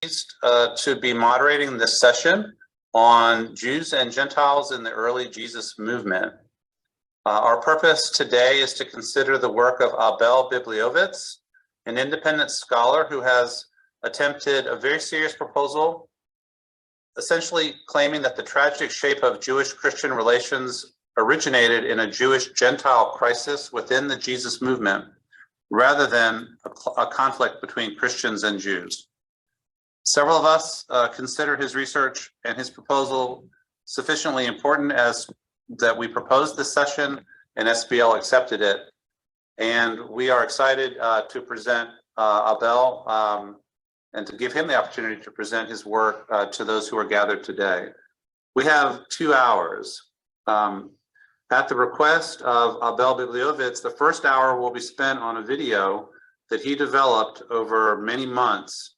To be moderating this session on Jews and Gentiles in the early Jesus movement. Our purpose today is to consider the work of Abel Bibliowicz, an independent scholar who has attempted a very serious proposal, essentially claiming that the tragic shape of Jewish-Christian relations originated in a Jewish-Gentile crisis within the Jesus movement, rather than a conflict between Christians and Jews. Several of us consider his research and his proposal sufficiently important as that we proposed this session and SBL accepted it. And we are excited to present Abel and to give him the opportunity to present his work to those who are gathered today. We have 2 hours. At the request of Abel Bibliowicz, the first hour will be spent on a video that he developed over many months.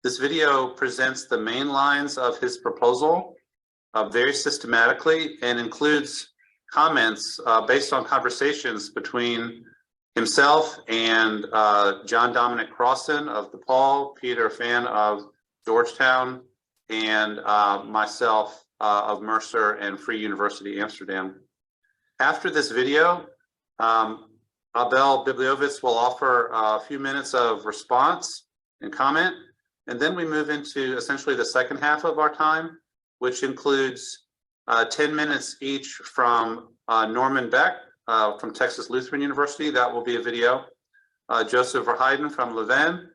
This video presents the main lines of his proposal very systematically and includes comments based on conversations between himself and John Dominic Crossan of DePaul, Peter Phan of Georgetown, and myself of Mercer and Free University, Amsterdam. After this video, Abel Bibliowicz will offer a few minutes of response and comment. And then we move into essentially the second half of our time, which includes 10 minutes each from Norman Beck from Texas Lutheran University. That will be a video. Joseph Verheyden from Leuven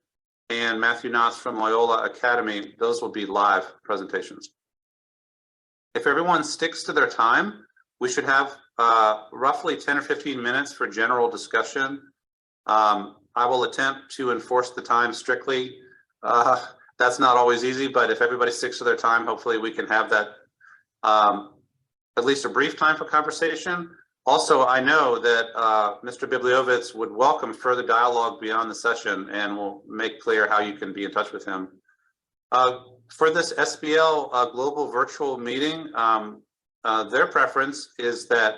and Matthew Knotts from Loyola Academy. Those will be live presentations. If everyone sticks to their time, we should have roughly 10 or 15 minutes for general discussion. I will attempt to enforce the time strictly. That's not always easy, but if everybody sticks to their time, hopefully we can have that at least a brief time for conversation. Also, I know that Mr. Bibliowicz would welcome further dialogue beyond the session and will make clear how you can be in touch with him. For this SBL global virtual meeting, their preference is that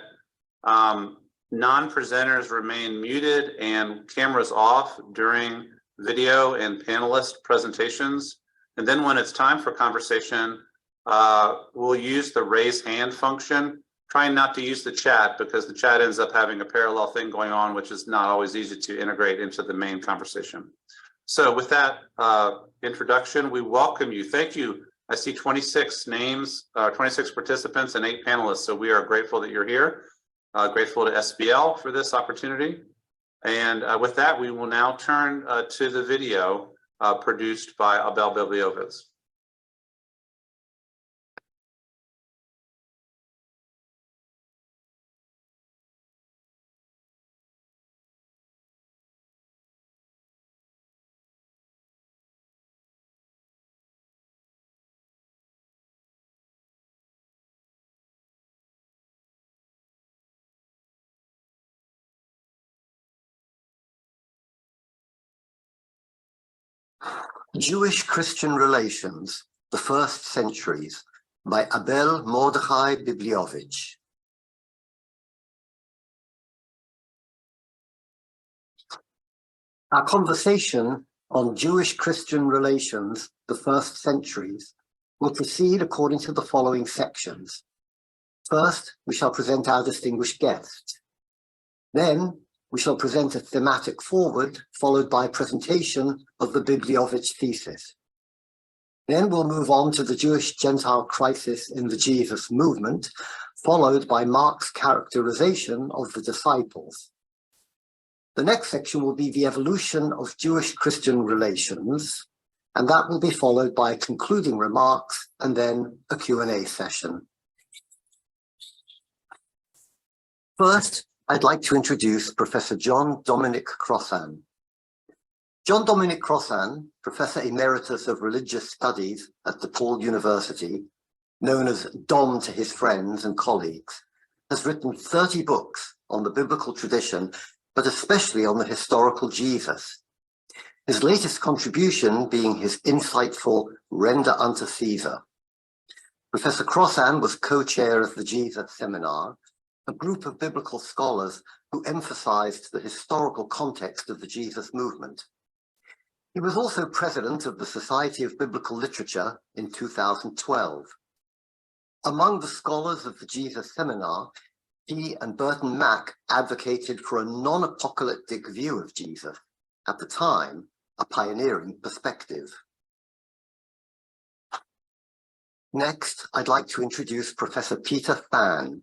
non-presenters remain muted and cameras off during video and panelist presentations. And then when it's time for conversation, we'll use the raise hand function, trying not to use the chat because the chat ends up having a parallel thing going on, which is not always easy to integrate into the main conversation. So with that introduction, we welcome you. Thank you. I see 26 names, 26 participants and 8 panelists. So we are grateful that you're here. Grateful to SBL for this opportunity. And with that, we will now turn to the video produced by Abel Bibliowicz. Jewish-Christian Relations, the First Centuries, by Abel Mordechai Bibliowicz. Our conversation on Jewish-Christian relations, the first centuries, will proceed according to the following sections. First, we shall present our distinguished guests. Then, we shall present a thematic foreword, followed by a presentation of the Bibliowicz thesis. Then we'll move on to the Jewish-Gentile crisis in the Jesus movement, followed by Mark's characterization of the disciples. The next section will be the evolution of Jewish-Christian relations, and that will be followed by concluding remarks and then a Q&A session. First, I'd like to introduce Professor John Dominic Crossan. John Dominic Crossan, Professor Emeritus of Religious Studies at DePaul University, known as Dom to his friends and colleagues, has written 30 books on the biblical tradition, but especially on the historical Jesus. His latest contribution being his insightful Render unto Caesar. Professor Crossan was co-chair of the Jesus Seminar, a group of biblical scholars who emphasized the historical context of the Jesus movement. He was also president of the Society of Biblical Literature in 2012. Among the scholars of the Jesus Seminar, he and Burton Mack advocated for a non-apocalyptic view of Jesus, at the time, a pioneering perspective. Next, I'd like to introduce Professor Peter Phan.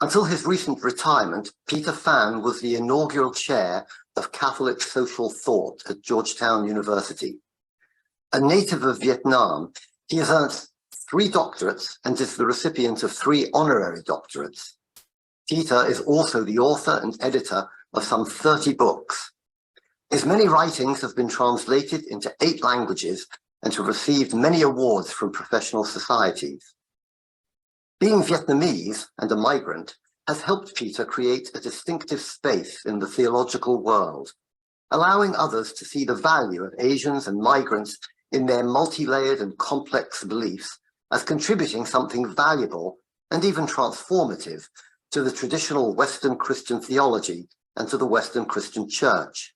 Until his recent retirement, Peter Phan was the inaugural chair of Catholic social thought at Georgetown University. A native of Vietnam, he has earned 3 doctorates and is the recipient of 3 honorary doctorates. Peter is also the author and editor of some 30 books. His many writings have been translated into 8 languages and have received many awards from professional societies. Being Vietnamese and a migrant has helped Peter create a distinctive space in the theological world, allowing others to see the value of Asians and migrants in their multi-layered and complex beliefs as contributing something valuable and even transformative to the traditional Western Christian theology and to the Western Christian Church.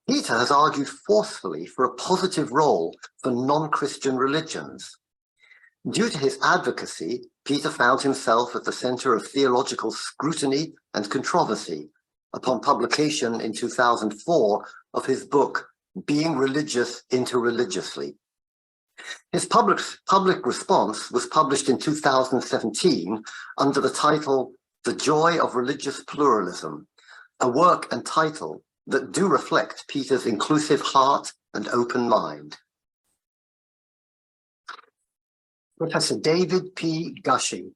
Peter has argued forcefully for a positive role for non-Christian religions. Due to his advocacy, Peter found himself at the center of theological scrutiny and controversy upon publication in 2004 of his book, Being Religious Interreligiously. His public response was published in 2017 under the title, The Joy of Religious Pluralism, a work and title that do reflect Peter's inclusive heart and open mind. Professor David P. Gushee.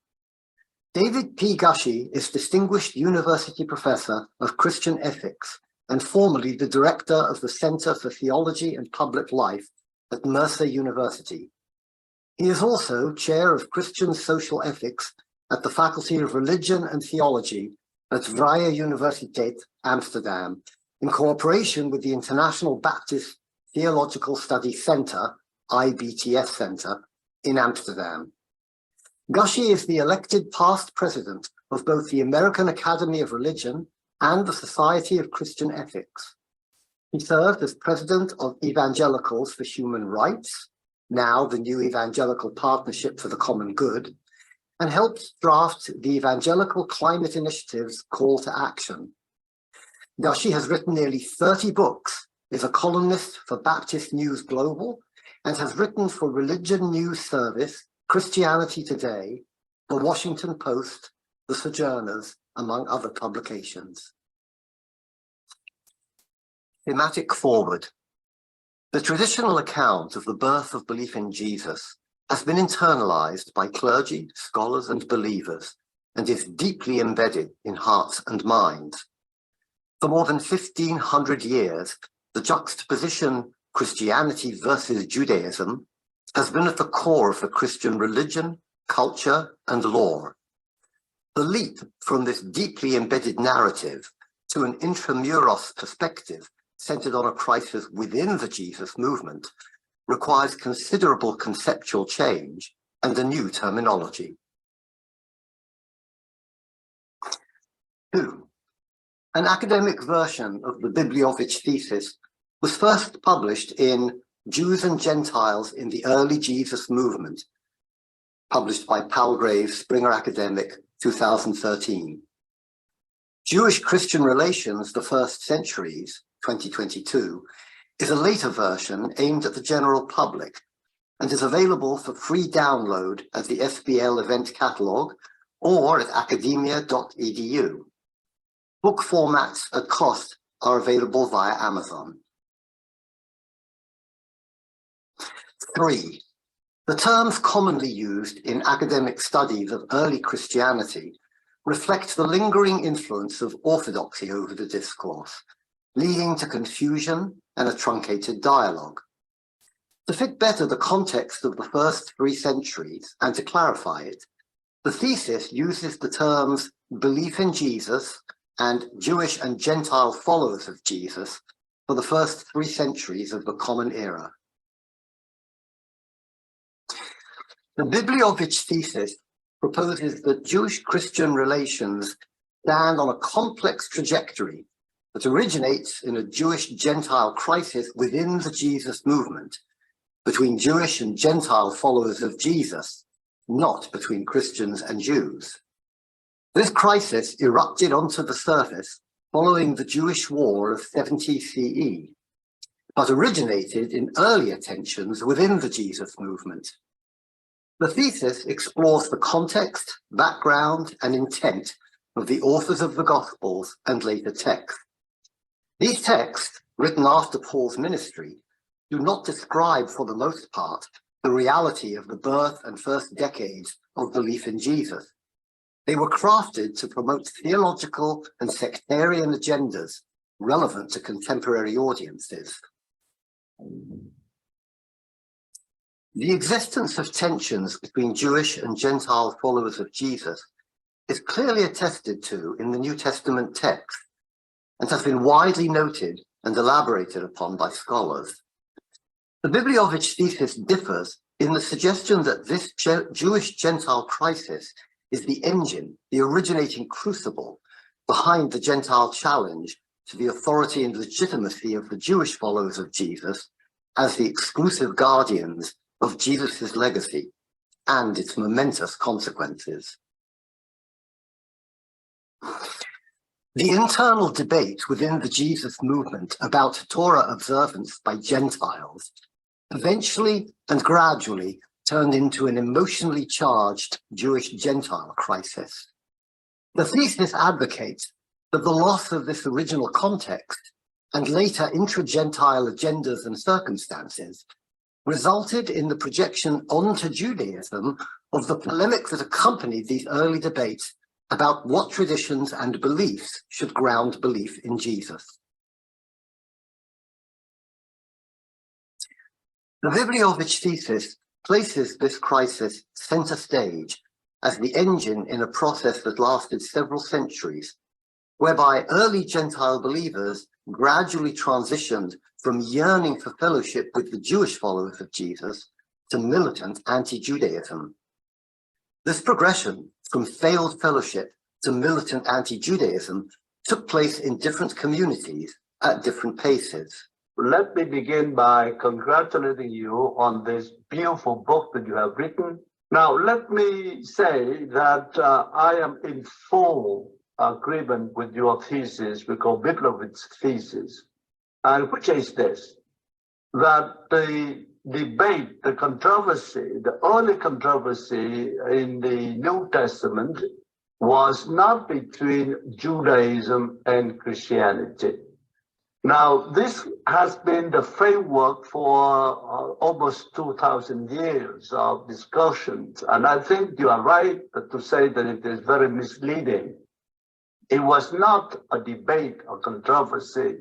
David P. Gushee is Distinguished University Professor of Christian Ethics and formerly the Director of the Center for Theology and Public Life at Mercer University. He is also Chair of Christian Social Ethics at the Faculty of Religion and Theology at Vrije Universiteit, Amsterdam, in cooperation with the International Baptist Theological Studies Center, IBTS Center, in Amsterdam. Gushee is the elected past president of both the American Academy of Religion and the Society of Christian Ethics. He served as president of Evangelicals for Human Rights, now the New Evangelical Partnership for the Common Good, and helped draft the Evangelical Climate Initiative's call to action. Gushee has written nearly 30 books, is a columnist for Baptist News Global, and has written for Religion News Service, Christianity Today, The Washington Post, The Sojourners, among other publications. Thematic forward. The traditional account of the birth of belief in Jesus has been internalized by clergy, scholars, and believers, and is deeply embedded in hearts and minds. For more than 1,500 years, the juxtaposition Christianity versus Judaism has been at the core of the Christian religion, culture, and law. The leap from this deeply embedded narrative to an intramuros perspective centered on a crisis within the Jesus movement requires considerable conceptual change and a new terminology. 2. An academic version of the Bibliowicz thesis was first published in Jews and Gentiles in the Early Jesus Movement, published by Palgrave, Springer Academic, 2013. Jewish-Christian Relations, the First Centuries, 2022, is a later version aimed at the general public and is available for free download at the SBL event catalog or at academia.edu. Book formats at cost are available via Amazon. 3. The terms commonly used in academic studies of early Christianity reflect the lingering influence of orthodoxy over the discourse, leading to confusion and a truncated dialogue. To fit better the context of the first 3 centuries and to clarify it, the thesis uses the terms belief in Jesus and Jewish and Gentile followers of Jesus for the first 3 centuries of the Common Era. The Bibliowicz thesis proposes that Jewish-Christian relations stand on a complex trajectory that originates in a Jewish-Gentile crisis within the Jesus movement, between Jewish and Gentile followers of Jesus, not between Christians and Jews. This crisis erupted onto the surface following the Jewish War of 70 CE, but originated in earlier tensions within the Jesus movement. The thesis explores the context, background, and intent of the authors of the Gospels and later texts. These texts, written after Paul's ministry, do not describe, for the most part, the reality of the birth and first decades of belief in Jesus. They were crafted to promote theological and sectarian agendas relevant to contemporary audiences. The existence of tensions between Jewish and Gentile followers of Jesus is clearly attested to in the New Testament text and has been widely noted and elaborated upon by scholars. The Bibliowicz thesis differs in the suggestion that this Jewish-Gentile crisis is the engine, the originating crucible behind the Gentile challenge to the authority and legitimacy of the Jewish followers of Jesus as the exclusive guardians of Jesus's legacy and its momentous consequences. The internal debate within the Jesus movement about Torah observance by Gentiles eventually and gradually turned into an emotionally charged Jewish-Gentile crisis. The thesis advocates that the loss of this original context and later intra-Gentile agendas and circumstances resulted in the projection onto Judaism of the polemic that accompanied these early debates about what traditions and beliefs should ground belief in Jesus. The Bibliowicz thesis places this crisis center stage as the engine in a process that lasted several centuries, whereby early Gentile believers gradually transitioned from yearning for fellowship with the Jewish followers of Jesus to militant anti-Judaism. This progression from failed fellowship to militant anti-Judaism took place in different communities at different paces. Let me begin by congratulating you on this beautiful book that you have written. Now, let me say that I am in full agreement with your thesis, we call Bibliowicz thesis, and which is this, that the debate, the controversy, the early controversy in the New Testament was not between Judaism and Christianity. Now, this has been the framework for almost 2,000 years of discussions, and I think you are right to say that it is very misleading. It was not a debate or controversy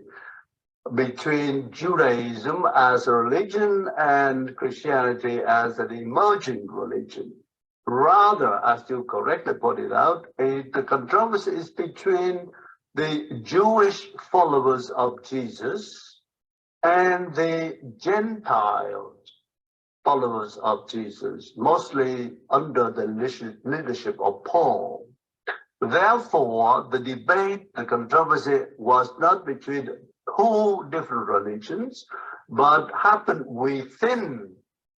between Judaism as a religion and Christianity as an emerging religion. Rather, as you correctly pointed out, the controversy is between the Jewish followers of Jesus and the Gentile followers of Jesus, mostly under the leadership of Paul. Therefore, the debate, the controversy was not between two different religions, but happened within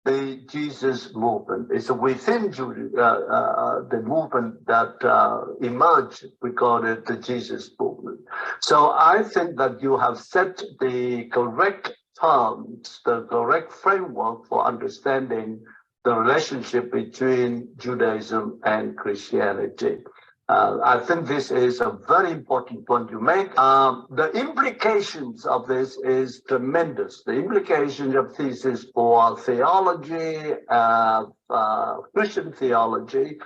the Jesus movement. It's within the movement that emerged. We call it the Jesus movement. So I think that you have set the correct terms, the correct framework for understanding the relationship between Judaism and Christianity. I think this is a very important point you make. The implications of this is tremendous. The implications of thesis for theology, Christian theology,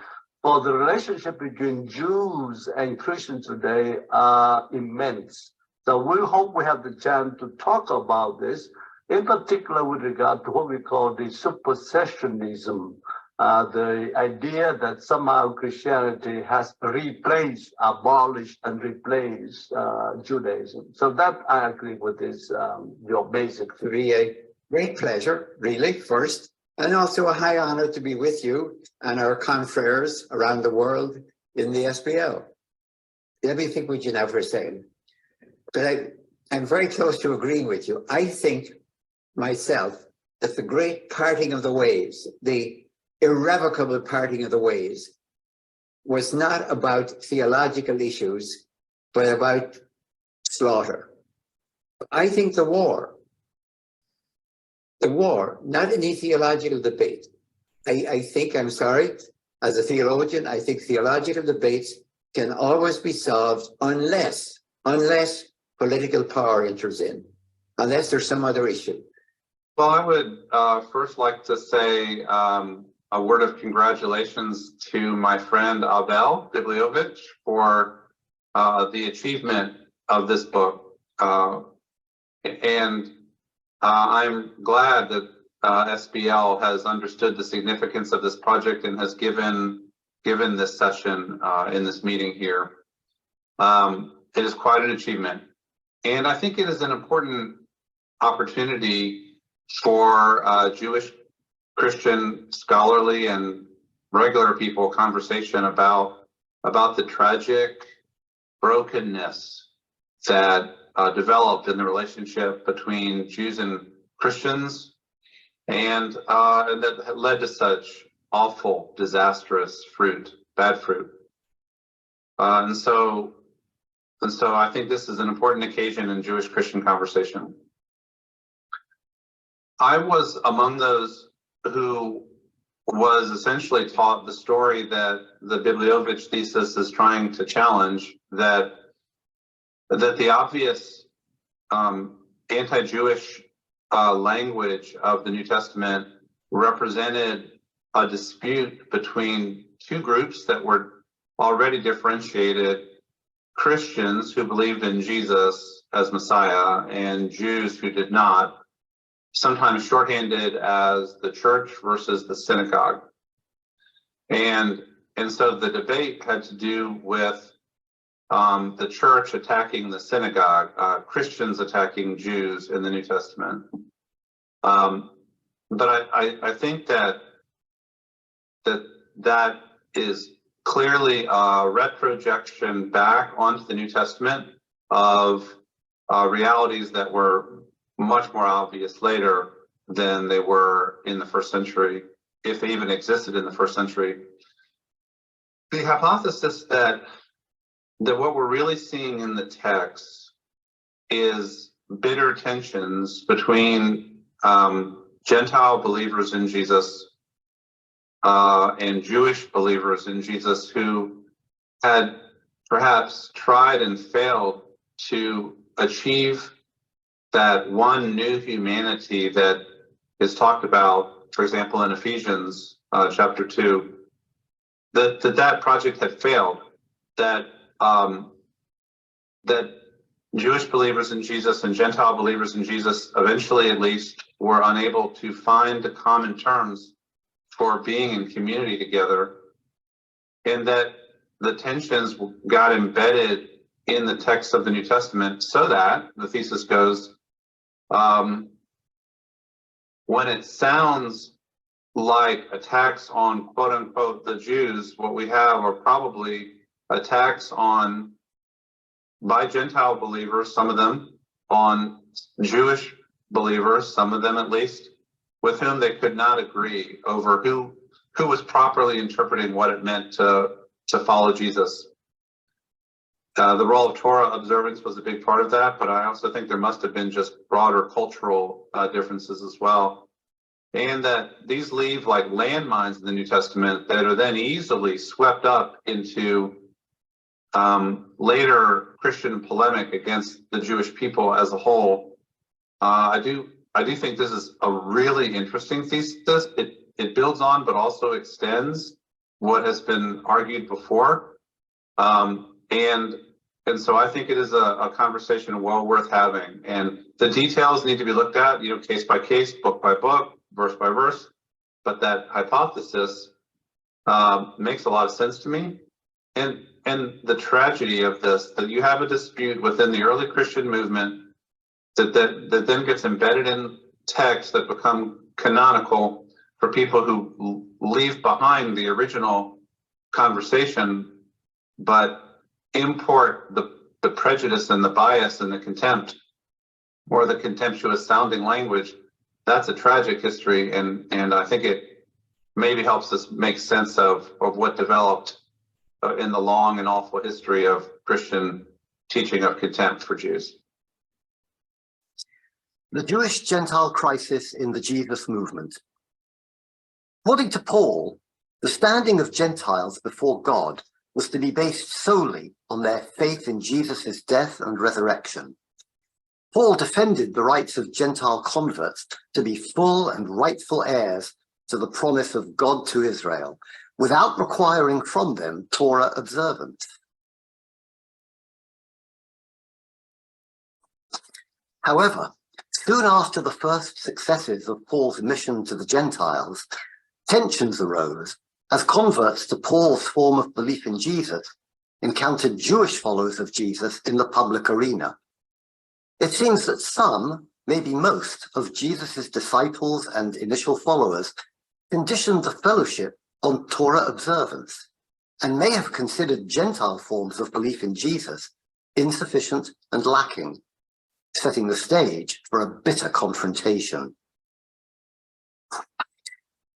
for the relationship between Jews and Christians today are immense. So we hope we have the chance to talk about this, in particular with regard to what we call the supersessionism. The idea that somehow Christianity has replaced, abolished, and replaced Judaism. So that I agree with this, your basic. To be a great pleasure, really, first, and also a high honor to be with you and our confreres around the world in the SBL. Let me think what you now for a second. but I'm very close to agreeing with you. I think myself that the great parting of the ways, the irrevocable parting of the ways, was not about theological issues, but about slaughter. I think the war, not any theological debate. I think, I'm sorry, as a theologian, I think theological debates can always be solved unless political power enters in, unless there's some other issue. Well, I would first like to say a word of congratulations to my friend Abel Bibliowicz for the achievement of this book. And I'm glad that SBL has understood the significance of this project and has given this session in this meeting here. It is quite an achievement. And I think it is an important opportunity for Jewish, Christian, scholarly, and regular people conversation about the tragic brokenness that developed in the relationship between Jews and Christians, and that led to such awful, disastrous fruit, bad fruit. And so I think this is an important occasion in Jewish Christian conversation. I was among those who was essentially taught the story that the Bibliowicz thesis is trying to challenge, that the obvious anti-Jewish language of the New Testament represented a dispute between two groups that were already differentiated: Christians who believed in Jesus as Messiah and Jews who did not, sometimes shorthanded as the church versus the synagogue. And so the debate had to do with the church attacking the synagogue, Christians attacking Jews in the New Testament. But I think that is clearly a retrojection back onto the New Testament of realities that were much more obvious later than they were in the first century, if they even existed in the first century. The hypothesis that what we're really seeing in the text is bitter tensions between Gentile believers in Jesus and Jewish believers in Jesus who had perhaps tried and failed to achieve that one new humanity that is talked about, for example, in Ephesians chapter 2, that project had failed, that Jewish believers in Jesus and Gentile believers in Jesus eventually, at least, were unable to find the common terms for being in community together, and that the tensions got embedded in the text of the New Testament, so that, the thesis goes, when it sounds like attacks on quote unquote the Jews, what we have are probably attacks by Gentile believers, some of them, on Jewish believers, some of them at least, with whom they could not agree over who was properly interpreting what it meant to follow Jesus. The role of Torah observance was a big part of that, but I also think there must have been just broader cultural differences as well. And that these leave like landmines in the New Testament that are then easily swept up into later Christian polemic against the Jewish people as a whole. I do think this is a really interesting thesis. It builds on, but also extends what has been argued before. And so I think it is a conversation well worth having. And the details need to be looked at, case by case, book by book, verse by verse. But that hypothesis makes a lot of sense to me. And the tragedy of this, that you have a dispute within the early Christian movement that then gets embedded in texts that become canonical for people who leave behind the original conversation, but import the prejudice and the bias and the contempt or the contemptuous sounding language, that's a tragic history. And I think it maybe helps us make sense of what developed in the long and awful history of Christian teaching of contempt for Jews. The Jewish-Gentile crisis in the Jesus movement. According to Paul, the standing of Gentiles before God was to be based solely on their faith in Jesus' death and resurrection. Paul defended the rights of Gentile converts to be full and rightful heirs to the promise of God to Israel, without requiring from them Torah observance. However, soon after the first successes of Paul's mission to the Gentiles, tensions arose as converts to Paul's form of belief in Jesus encountered Jewish followers of Jesus in the public arena. It seems that some, maybe most, of Jesus' disciples and initial followers conditioned the fellowship on Torah observance and may have considered Gentile forms of belief in Jesus insufficient and lacking, setting the stage for a bitter confrontation.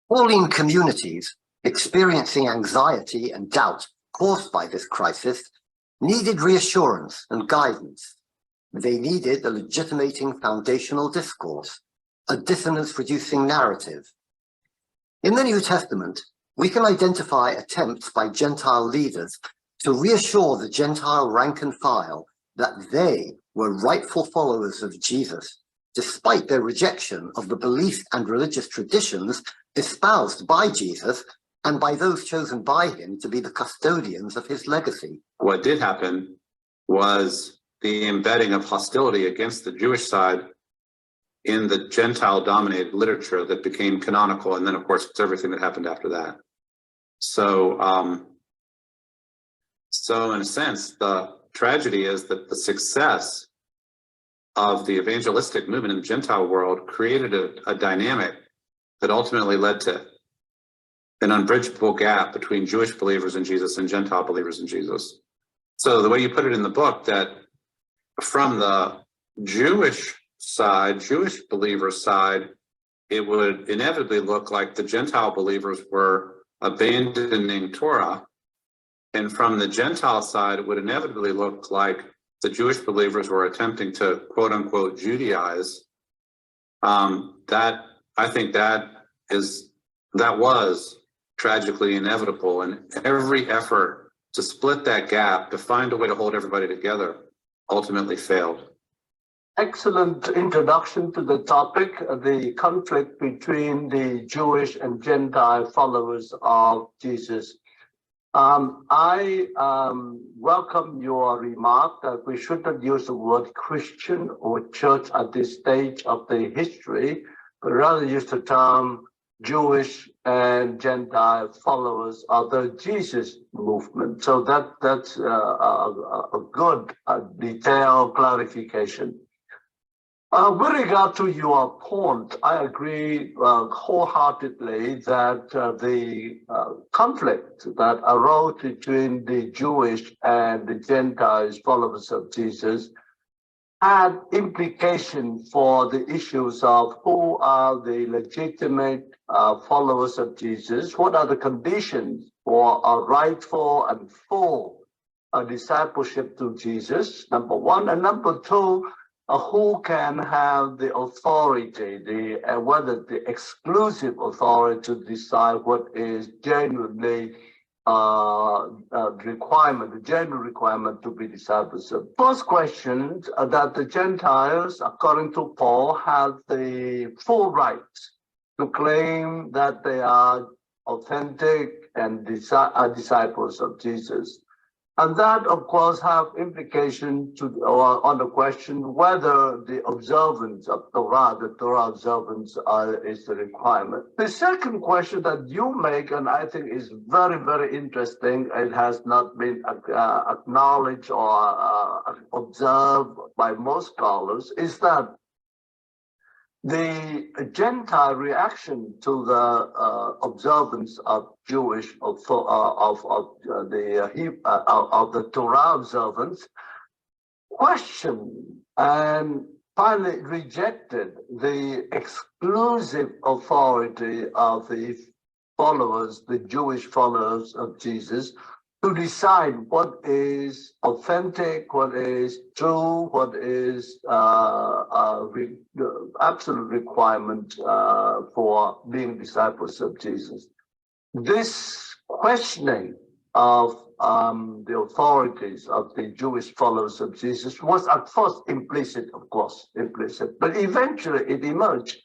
Pauline communities experiencing anxiety and doubt caused by this crisis needed reassurance and guidance. They needed a legitimating foundational discourse, a dissonance-reducing narrative. In the New Testament, we can identify attempts by Gentile leaders to reassure the Gentile rank and file that they were rightful followers of Jesus, despite their rejection of the beliefs and religious traditions espoused by Jesus and by those chosen by him to be the custodians of his legacy. What did happen was the embedding of hostility against the Jewish side in the Gentile-dominated literature that became canonical, and then, of course, it's everything that happened after that. So in a sense, the tragedy is that the success of the evangelistic movement in the Gentile world created a dynamic that ultimately led to an unbridgeable gap between Jewish believers in Jesus and Gentile believers in Jesus. So the way you put it in the book, that from the Jewish side, Jewish believers' side, it would inevitably look like the Gentile believers were abandoning Torah. And from the Gentile side, it would inevitably look like the Jewish believers were attempting to quote unquote Judaize. I think that was tragically inevitable, and every effort to split that gap, to find a way to hold everybody together, ultimately failed. Excellent introduction to the topic, the conflict between the Jewish and Gentile followers of Jesus. I welcome your remark that we shouldn't use the word Christian or church at this stage of the history, but rather use the term Jewish and Gentile followers of the Jesus movement. So that's a good detailed clarification. With regard to your point, I agree wholeheartedly that the conflict that arose between the Jewish and the Gentiles followers of Jesus had implications for the issues of who are the legitimate followers of Jesus, what are the conditions for a rightful and full discipleship to Jesus, number one, and number two, who can have the authority, whether the exclusive authority to decide what is genuinely requirement, the general requirement to be disciples. First question, that the Gentiles, according to Paul, have the full right to claim that they are authentic and disciples of Jesus. And that, of course, have implications on the question whether the observance of Torah, the Torah observance is the requirement. The second question that you make, and I think is very, very interesting, it has not been acknowledged or observed by most scholars, is that the Gentile reaction to the observance of Jewish of the Torah observance questioned and finally rejected the exclusive authority of the followers, the Jewish followers of Jesus, to decide what is authentic, what is true, what is absolute requirement for being disciples of Jesus. This questioning of the authorities of the Jewish followers of Jesus was at first implicit, of course, implicit, but eventually it emerged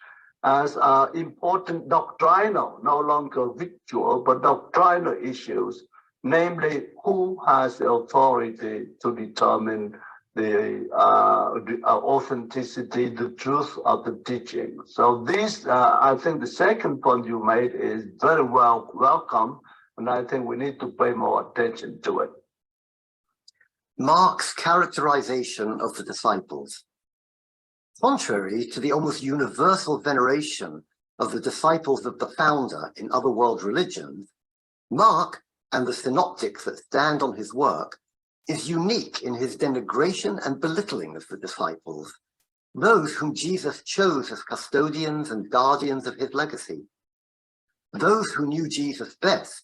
as important doctrinal, no longer ritual, but doctrinal issues, namely who has the authority to determine the authenticity, the truth of the teaching. So this, I think the second point you made is very welcome, and I think we need to pay more attention to it. Mark's characterization of the disciples. Contrary to the almost universal veneration of the disciples of the founder in other world religions, Mark and the synoptics that stand on his work is unique in his denigration and belittling of the disciples, those whom Jesus chose as custodians and guardians of his legacy. Those who knew Jesus best,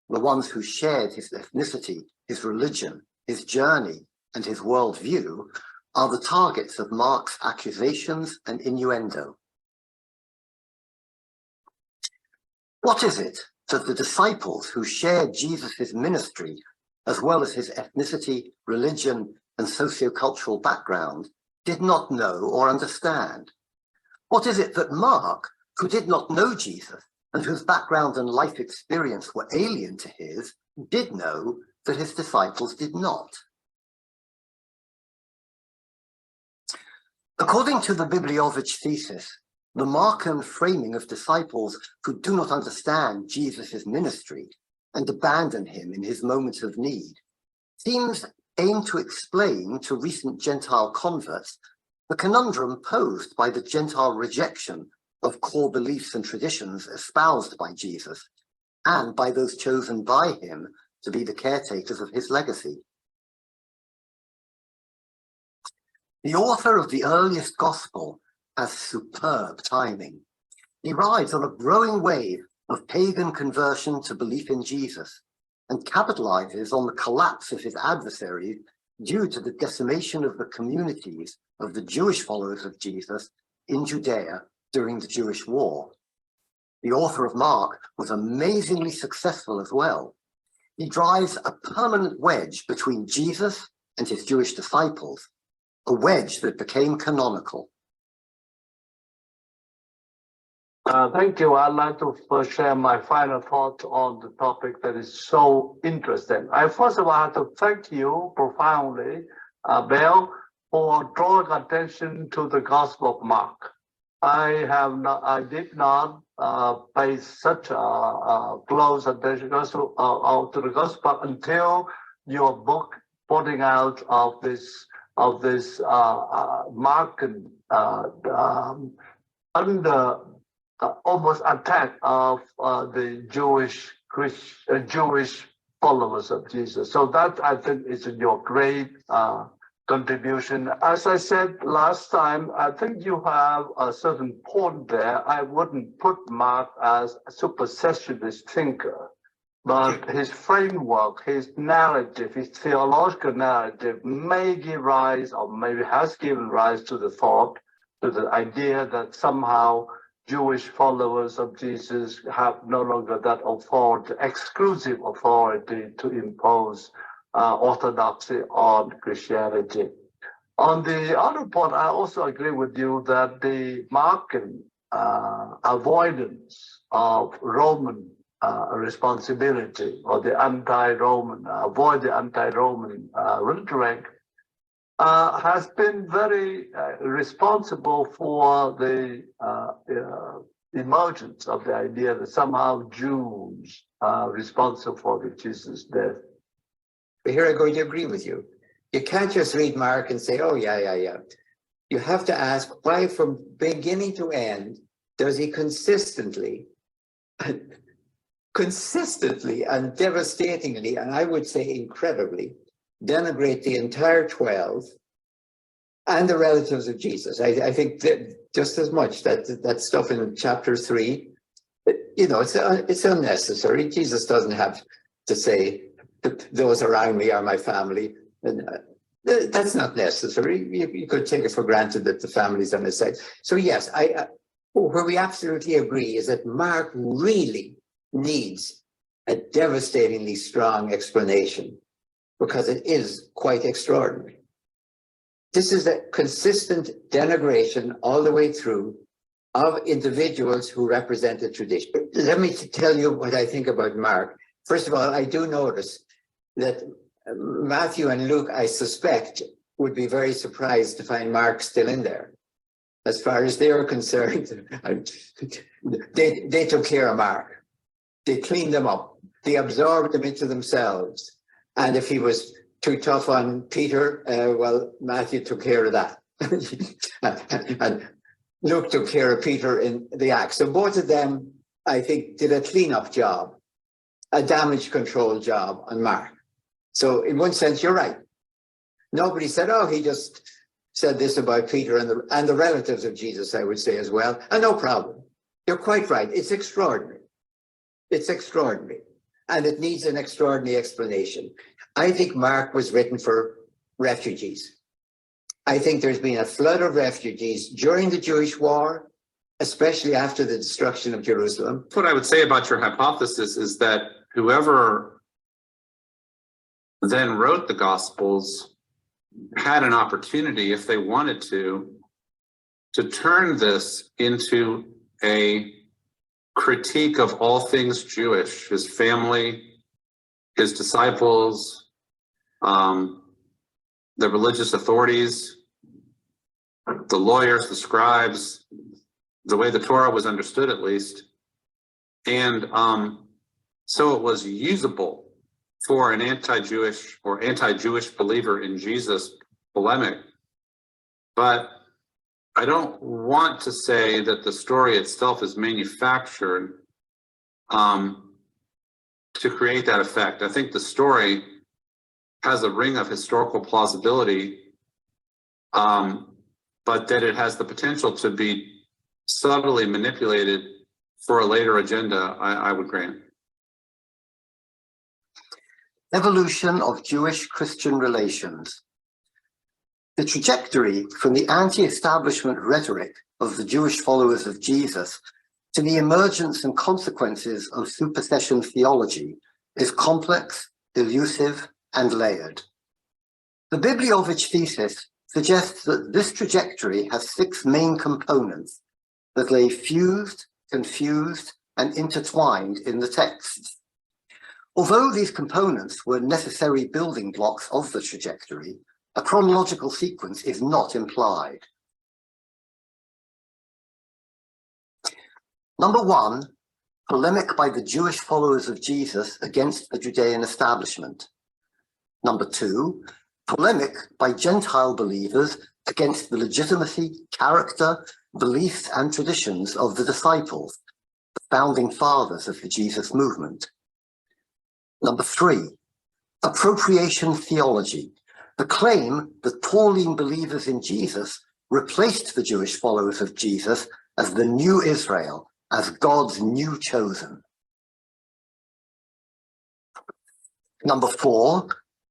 the ones who shared his ethnicity, his religion, his journey, and his worldview, are the targets of Mark's accusations and innuendo. What is it that the disciples who shared Jesus' ministry, as well as his ethnicity, religion, and sociocultural background, did not know or understand? What is it that Mark, who did not know Jesus, and whose background and life experience were alien to his, did know that his disciples did not? According to the Bibliowicz thesis, the Markan framing of disciples who do not understand Jesus' ministry and abandon him in his moments of need seems aimed to explain to recent Gentile converts the conundrum posed by the Gentile rejection of core beliefs and traditions espoused by Jesus and by those chosen by him to be the caretakers of his legacy. The author of the earliest gospel has superb timing. He rides on a growing wave of pagan conversion to belief in Jesus and capitalizes on the collapse of his adversaries due to the decimation of the communities of the Jewish followers of Jesus in Judea during the Jewish War. The author of Mark was amazingly successful as well. He drives a permanent wedge between Jesus and his Jewish disciples, a wedge that became canonical. Thank you. I'd like to first share my final thoughts on the topic that is so interesting. First of all, I have to thank you profoundly, Abel, for drawing attention to the Gospel of Mark. I did not pay such a close attention to the Gospel until your book pointing out of this Markan under almost attack of the Jewish followers of Jesus. So that, I think, is your great contribution. As I said last time, I think you have a certain point there. I wouldn't put Mark as a supersessionist thinker, but his framework, his narrative, his theological narrative may give rise, or maybe has given rise to the thought, to the idea that somehow Jewish followers of Jesus have no longer that authority, exclusive authority to impose orthodoxy on Christianity. On the other point, I also agree with you that the Markan avoidance of Roman responsibility, or the anti-Roman, avoid the anti-Roman rhetoric, has been very responsible for the emergence of the idea that somehow Jews are responsible for the Jesus' death. But here I'm going to agree with you. You can't just read Mark and say, oh, yeah. You have to ask why from beginning to end does he consistently and devastatingly, and I would say incredibly, denigrate the entire 12 and the relatives of Jesus. I think that just as much that stuff in chapter 3, you know, it's unnecessary. Jesus doesn't have to say, those around me are my family. And that's not necessary. You could take it for granted that the family's on his side. So yes, where we absolutely agree is that Mark really needs a devastatingly strong explanation, because it is quite extraordinary. This is a consistent denigration all the way through of individuals who represent a tradition. Let me tell you what I think about Mark. First of all, I do notice that Matthew and Luke, I suspect, would be very surprised to find Mark still in there. As far as they were concerned, they took care of Mark. They cleaned them up. They absorbed them into themselves. And if he was too tough on Peter, well, Matthew took care of that. And Luke took care of Peter in the Acts. So both of them, I think, did a cleanup job, a damage control job on Mark. So in one sense, you're right. Nobody said, oh, he just said this about Peter and the relatives of Jesus, I would say as well. And no problem. You're quite right. It's extraordinary. It's extraordinary. And it needs an extraordinary explanation. I think Mark was written for refugees. I think there's been a flood of refugees during the Jewish war, especially after the destruction of Jerusalem. What I would say about your hypothesis is that whoever then wrote the Gospels had an opportunity, if they wanted to turn this into a critique of all things Jewish, his family, his disciples, the religious authorities, the lawyers, the scribes, the way the Torah was understood at least. And so it was usable for an anti-Jewish or anti-Jewish believer in Jesus polemic. But I don't want to say that the story itself is manufactured to create that effect. I think the story has a ring of historical plausibility, but that it has the potential to be subtly manipulated for a later agenda, I would grant. Evolution of Jewish-Christian relations. The trajectory from the anti-establishment rhetoric of the Jewish followers of Jesus to the emergence and consequences of supersession theology is complex, elusive, and layered. The Bibliowicz thesis suggests that this trajectory has 6 main components that lay fused, confused, and intertwined in the texts. Although these components were necessary building blocks of the trajectory, a chronological sequence is not implied. Number 1, polemic by the Jewish followers of Jesus against the Judean establishment. Number 2, polemic by Gentile believers against the legitimacy, character, beliefs, and traditions of the disciples, the founding fathers of the Jesus movement. Number 3, appropriation theology, the claim that Pauline believers in Jesus replaced the Jewish followers of Jesus as the new Israel, as God's new chosen. Number 4,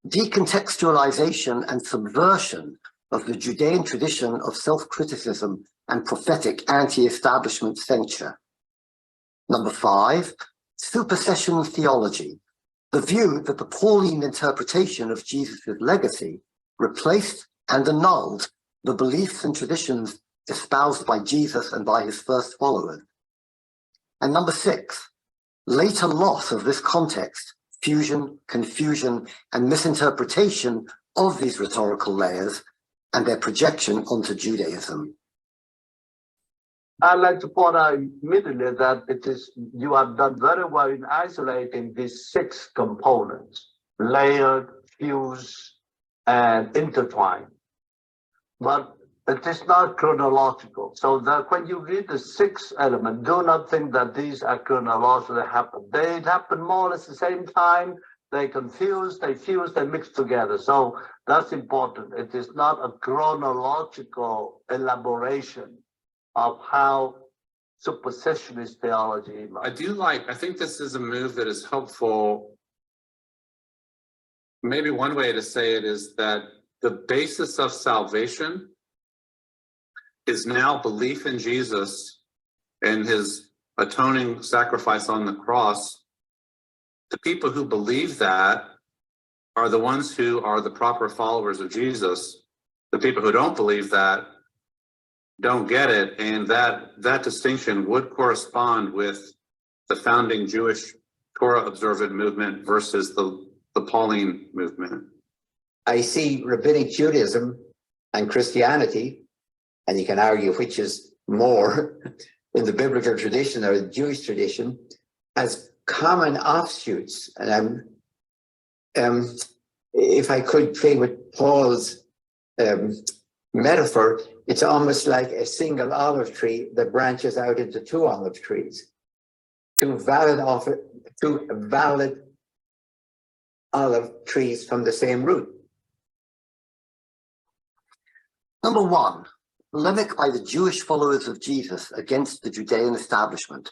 decontextualization and subversion of the Judean tradition of self-criticism and prophetic anti-establishment censure. Number 5, supersession theology, the view that the Pauline interpretation of Jesus' legacy replaced and annulled the beliefs and traditions espoused by Jesus and by his first followers. And number 6, later loss of this context, fusion, confusion, and misinterpretation of these rhetorical layers and their projection onto Judaism. I'd like to point out immediately that you have done very well in isolating these 6 components: layered, fused, and intertwined. But it is not chronological. So that when you read the 6th element, do not think that these are chronologically happened. They happen more or less the same time they confuse, they fuse, they mix together. So that's important. It is not a chronological elaboration of how supersessionist theology. I think this is a move that is helpful. Maybe one way to say it is that the basis of salvation is now belief in Jesus and his atoning sacrifice on the cross. The people who believe that are the ones who are the proper followers of Jesus. The people who don't believe that don't get it, and that distinction would correspond with the founding Jewish Torah observant movement versus the Pauline movement. I see rabbinic Judaism and Christianity, and you can argue which is more in the biblical tradition or the Jewish tradition, as common offshoots. And if I could play with Paul's metaphor, it's almost like a single olive tree that branches out into two olive trees, two valid olive trees from the same root. Number one, polemic by the Jewish followers of Jesus against the Judean establishment.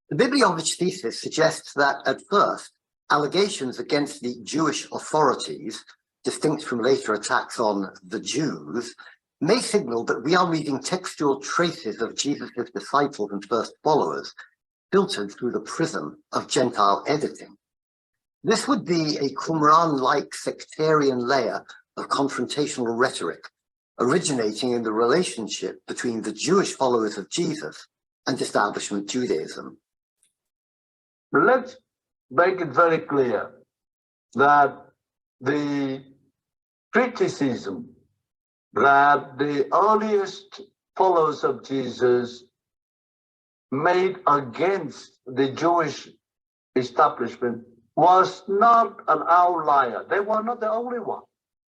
The Bibliowicz thesis suggests that at first, allegations against the Jewish authorities, distinct from later attacks on the Jews, may signal that we are reading textual traces of Jesus' disciples and first followers, filtered through the prism of Gentile editing. This would be a Qumran-like sectarian layer of confrontational rhetoric, originating in the relationship between the Jewish followers of Jesus and establishment Judaism. Let's make it very clear that the criticism that the earliest followers of Jesus made against the Jewish establishment was not an outlier. They were not the only one.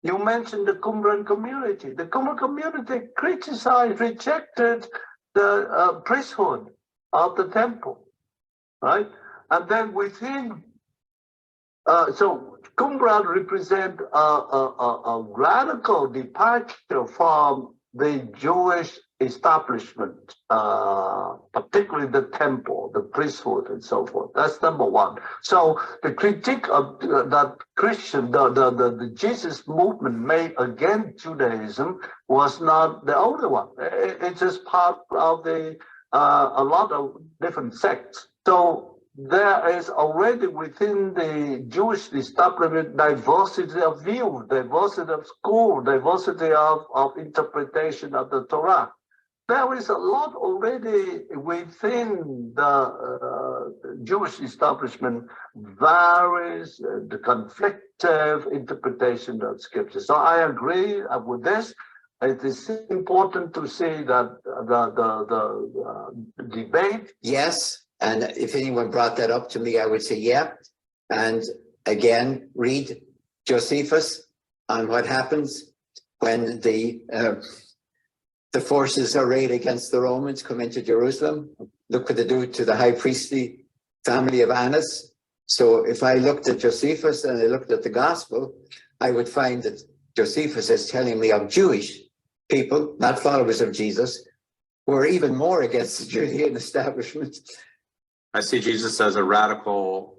You mentioned the Qumran community. The Qumran community criticized, rejected the priesthood of the temple, right? And then within, so Qumran represent a radical departure from the Jewish establishment, particularly the temple, the priesthood, and so forth. That's number one. So the critique of that Christian, the Jesus movement made against Judaism was not the only one. It's just part of the a lot of different sects. So there is already within the Jewish establishment diversity of view, diversity of school, diversity of interpretation of the Torah. There is a lot already within the Jewish establishment, varies the conflictive interpretation of scripture. So I agree with this. It is important to see that the debate. Yes. And if anyone brought that up to me, I would say, yeah. And again, read Josephus on what happens when the forces arrayed against the Romans come into Jerusalem. Look what they do to the high priestly family of Annas. So if I looked at Josephus and I looked at the gospel, I would find that Josephus is telling me of Jewish people, not followers of Jesus, who are even more against the Judean establishment. I see Jesus as a radical,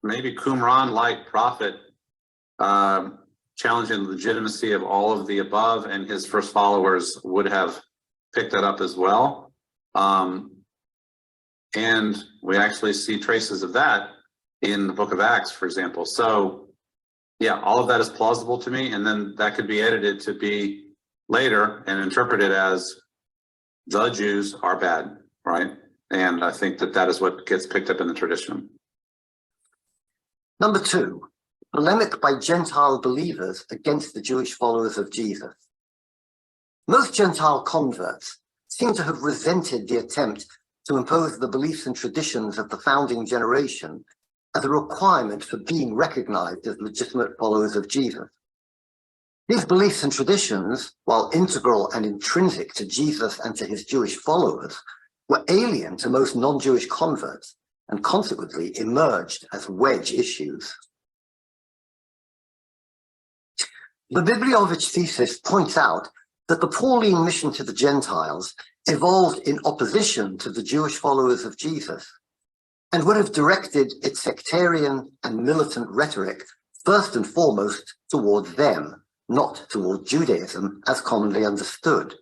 maybe Qumran-like prophet, challenging the legitimacy of all of the above, and his first followers would have picked that up as well. And we actually see traces of that in the book of Acts, for example. So yeah, all of that is plausible to me, and then that could be edited to be later and interpreted as the Jews are bad, right? And I think that that is what gets picked up in the tradition. Number two, polemic by Gentile believers against the Jewish followers of Jesus. Most Gentile converts seem to have resented the attempt to impose the beliefs and traditions of the founding generation as a requirement for being recognized as legitimate followers of Jesus. These beliefs and traditions, while integral and intrinsic to Jesus and to his Jewish followers, were alien to most non-Jewish converts and consequently emerged as wedge issues. The Bibliowicz thesis points out that the Pauline mission to the Gentiles evolved in opposition to the Jewish followers of Jesus, and would have directed its sectarian and militant rhetoric first and foremost towards them, not toward Judaism as commonly understood.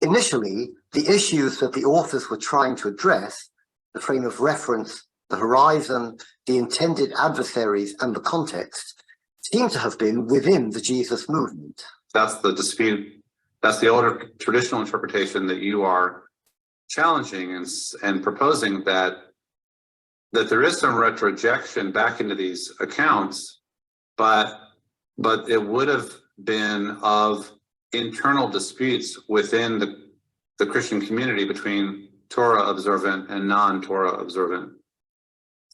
Initially, the issues that the authors were trying to address, the frame of reference, the horizon, the intended adversaries, and the context, seem to have been within the Jesus movement. That's the dispute. That's the older traditional interpretation that you are challenging and proposing, that there is some retrojection back into these accounts, but it would have been of internal disputes within the Christian community between Torah observant and non-Torah observant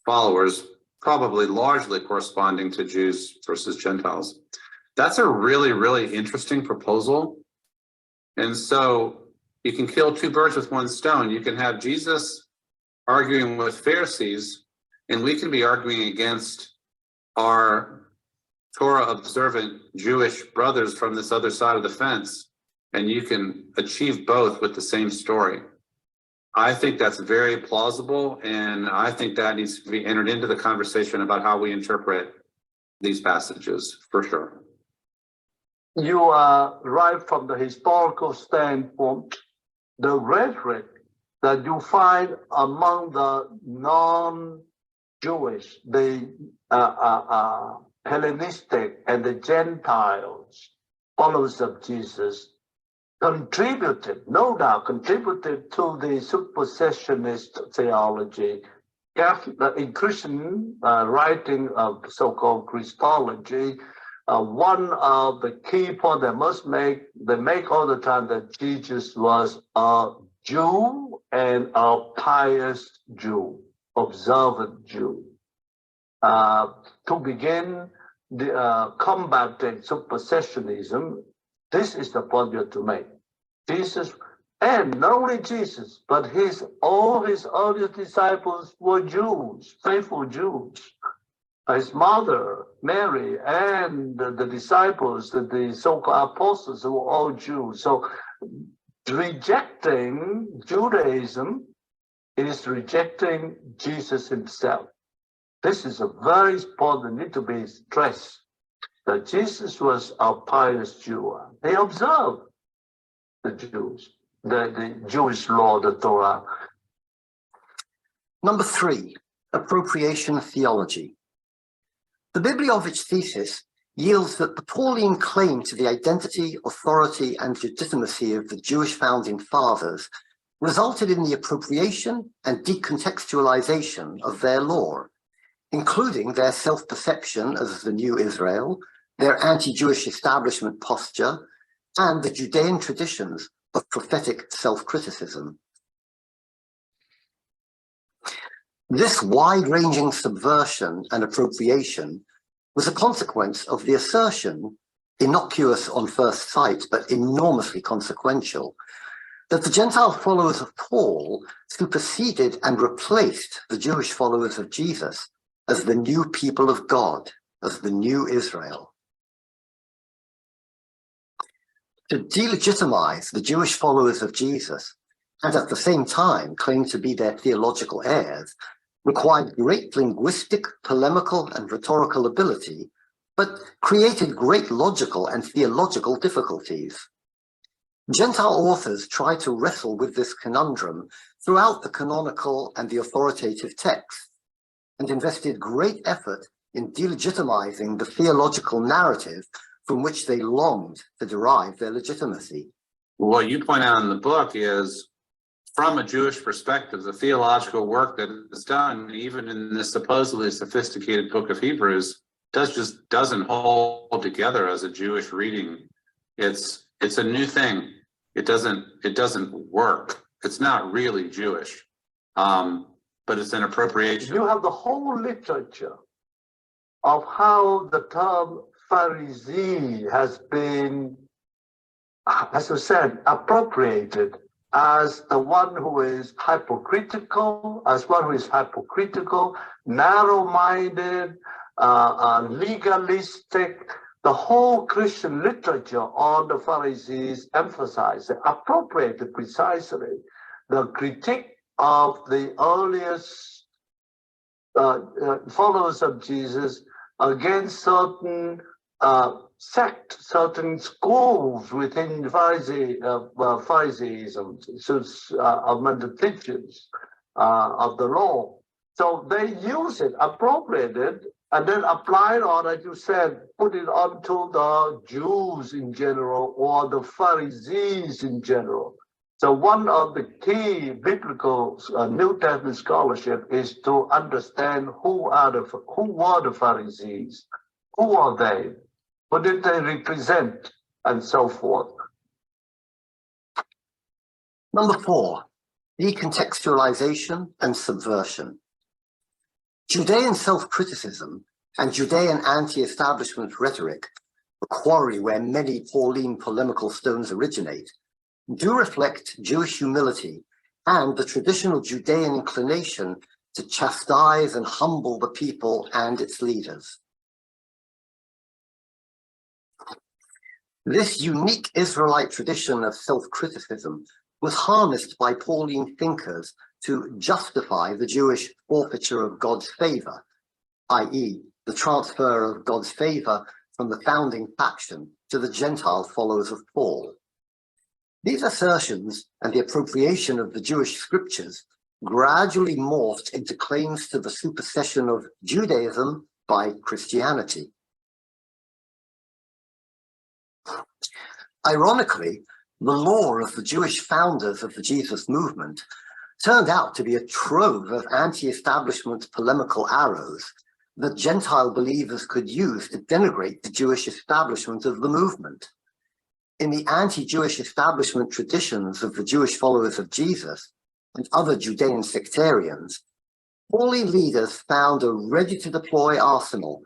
followers, probably largely corresponding to Jews versus Gentiles. That's a really, really interesting proposal. And so you can kill two birds with one stone. You can have Jesus arguing with Pharisees, and we can be arguing against our Torah observant Jewish brothers from this other side of the fence, and you can achieve both with the same story. I think that's very plausible, and I think that needs to be entered into the conversation about how we interpret these passages, for sure. You are right from the historical standpoint. The rhetoric that you find among the non-Jewish, the Hellenistic and the Gentiles, followers of Jesus, contributed, no doubt, contributed to the supersessionist theology. In Christian writing of so-called Christology, one of the key points they make all the time, that Jesus was a Jew and a pious Jew, observant Jew. To begin combating supersessionism, this is the point you're to make. Jesus, and not only Jesus, but all his earliest disciples were Jews, faithful Jews. His mother, Mary, and the disciples, the so-called apostles, were all Jews. So rejecting Judaism is rejecting Jesus himself. This is a very important, need to be stressed, that Jesus was a pious Jew. He observed the Jews, the Jewish law, the Torah. Number 3, appropriation theology. The Bibliowicz thesis yields that the Pauline claim to the identity, authority, and legitimacy of the Jewish founding fathers resulted in the appropriation and decontextualization of their law, including their self-perception as the new Israel, their anti-Jewish establishment posture, and the Judean traditions of prophetic self-criticism. This wide-ranging subversion and appropriation was a consequence of the assertion, innocuous on first sight but enormously consequential, that the Gentile followers of Paul superseded and replaced the Jewish followers of Jesus as the new people of God, as the new Israel. To delegitimize the Jewish followers of Jesus, and at the same time claim to be their theological heirs, required great linguistic, polemical, and rhetorical ability, but created great logical and theological difficulties. Gentile authors tried to wrestle with this conundrum throughout the canonical and the authoritative texts, and invested great effort in delegitimizing the theological narrative from which they longed to derive their legitimacy. What you point out in the book is, from a Jewish perspective, the theological work that is done, even in this supposedly sophisticated book of Hebrews, just doesn't hold together as a Jewish reading. It's a new thing. It doesn't work. It's not really Jewish, but it's an appropriation. You have the whole literature of how the term Pharisee has been, as I said, appropriated as the one who is hypocritical, narrow-minded, legalistic. The whole Christian literature on the Pharisees emphasized, appropriated precisely the critique of the earliest followers of Jesus against certain sects, certain schools within Phariseeism, among the teachers of the law. So they use it, appropriate it, and then apply it on, as you said, put it onto the Jews in general or the Pharisees in general. So one of the key biblical New Testament scholarship is to understand who were the Pharisees, who are they, what did they represent, and so forth. Number 4, decontextualization and subversion. Judean self-criticism and Judean anti-establishment rhetoric, the quarry where many Pauline polemical stones originate, do reflect Jewish humility and the traditional Judean inclination to chastise and humble the people and its leaders. This unique Israelite tradition of self-criticism was harnessed by Pauline thinkers to justify the Jewish forfeiture of God's favor, i.e., the transfer of God's favor from the founding faction to the Gentile followers of Paul. These assertions and the appropriation of the Jewish scriptures gradually morphed into claims to the supersession of Judaism by Christianity. Ironically, the lore of the Jewish founders of the Jesus movement turned out to be a trove of anti-establishment polemical arrows that Gentile believers could use to denigrate the Jewish establishment of the movement. In the anti-Jewish establishment traditions of the Jewish followers of Jesus and other Judean sectarians, Pauline leaders found a ready-to-deploy arsenal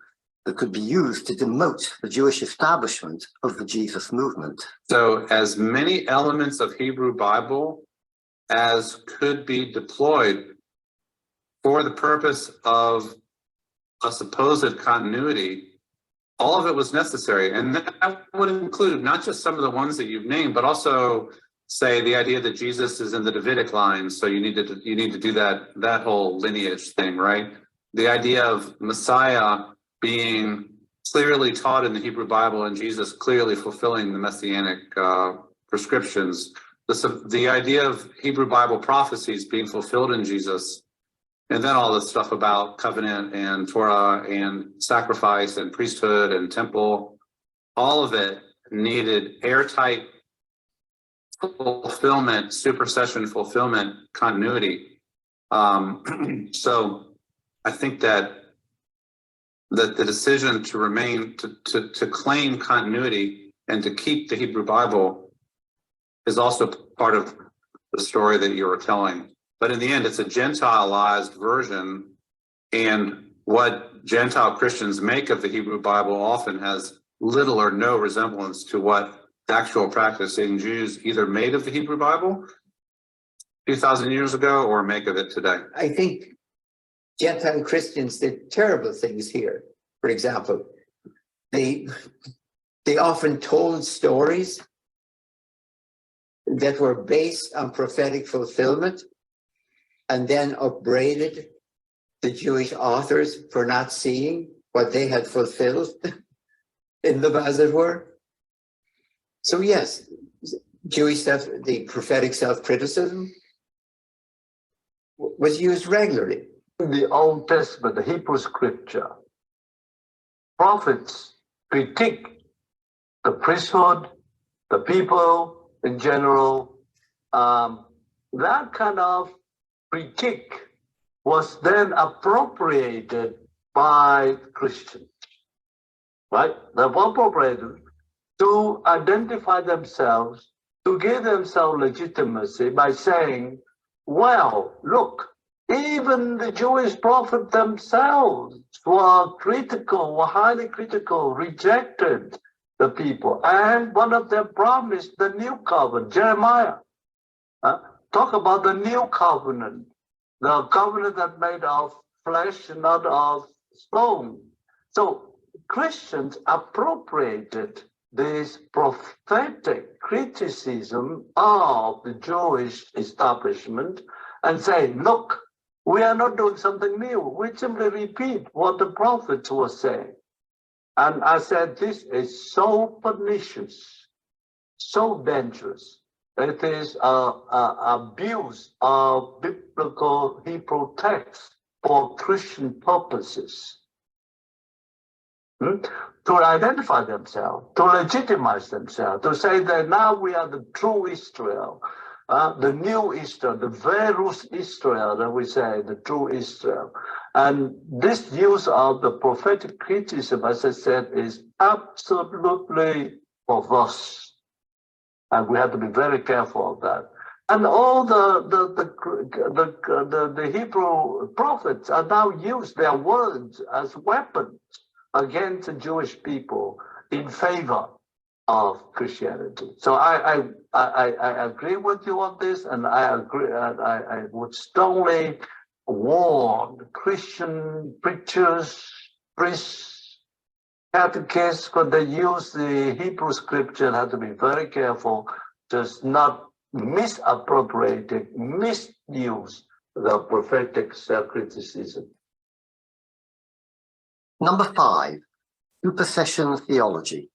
that could be used to demote the Jewish establishment of the Jesus movement. So as many elements of Hebrew Bible as could be deployed for the purpose of a supposed continuity, all of it was necessary. And that would include not just some of the ones that you've named, but also say the idea that Jesus is in the Davidic line. So you need to do that whole lineage thing, right? The idea of Messiah being clearly taught in the Hebrew Bible and Jesus clearly fulfilling the messianic prescriptions. The idea of Hebrew Bible prophecies being fulfilled in Jesus, and then all this stuff about covenant and Torah and sacrifice and priesthood and temple, all of it needed airtight fulfillment, supersession fulfillment, continuity. So I think that the decision to remain, to claim continuity and to keep the Hebrew Bible is also part of the story that you were telling. But in the end, it's a Gentilized version, and what Gentile Christians make of the Hebrew Bible often has little or no resemblance to what actual practicing Jews either made of the Hebrew Bible 2,000 years ago or make of it today. I think Gentile Christians did terrible things here. For example, they often told stories that were based on prophetic fulfillment and then upbraided the Jewish authors for not seeing what they had fulfilled in them, as it were. So yes, the prophetic self-criticism was used regularly. In the Old Testament, the Hebrew scripture, prophets critique the priesthood, the people in general. That kind of critique was then appropriated by Christians, right? They were appropriated to identify themselves, to give themselves legitimacy by saying, well, look, even the Jewish prophets themselves were critical, were highly critical, rejected the people. And one of them promised the new covenant, Jeremiah. Talk about the new covenant, the covenant that made of flesh, not of stone. So Christians appropriated this prophetic criticism of the Jewish establishment and say, look, we are not doing something new. We simply repeat what the prophets were saying. And I said, this is so pernicious, so dangerous. It is abuse of biblical Hebrew text for Christian purposes. To identify themselves, to legitimize themselves, to say that now we are the true Israel, the new Israel, the Verus Israel that we say, the true Israel. And this use of the prophetic criticism, as I said, is absolutely perverse. And we have to be very careful of that. And all the Hebrew prophets are now used their words as weapons against the Jewish people in favor of Christianity. So I agree with you on this, and I agree. I would strongly warn Christian preachers, priests, catechists, when they use the Hebrew scripture, have to be very careful, just not misappropriating, misuse the prophetic criticism. Number 5, supersession theology.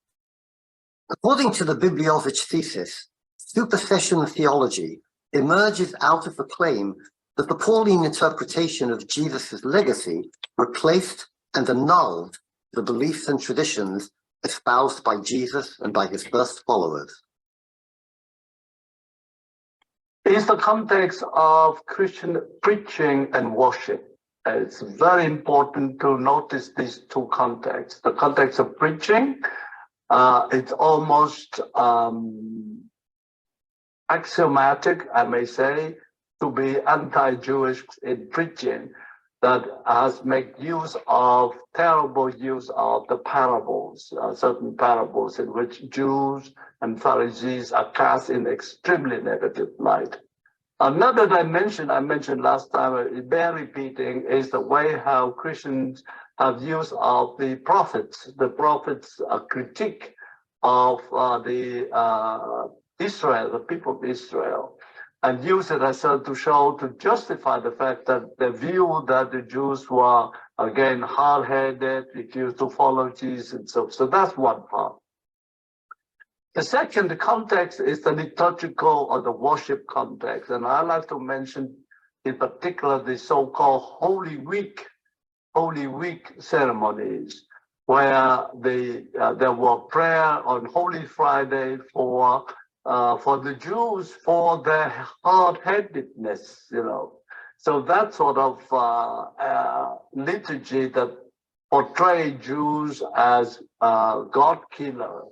According to the Bibliowicz thesis, supersession theology emerges out of the claim that the Pauline interpretation of Jesus' legacy replaced and annulled the beliefs and traditions espoused by Jesus and by his first followers. It's the context of Christian preaching and worship. It's very important to notice these two contexts. The context of preaching, it's almost axiomatic, I may say, to be anti-Jewish in preaching, that has made use of terrible use of the parables, certain parables in which Jews and Pharisees are cast in extremely negative light. Another dimension I mentioned last time, bear repeating, is the way how Christians have used of the prophets critique of Israel, the people of Israel, and use it as to justify the fact that the view that the Jews were, again, hard-headed, refused to follow Jesus, and so that's one part. The second context is the liturgical or the worship context, and I like to mention in particular the so-called Holy Week ceremonies, where there were prayer on Holy Friday for the Jews, for their hard-headedness, you know. So that sort of liturgy that portrayed Jews as God killer,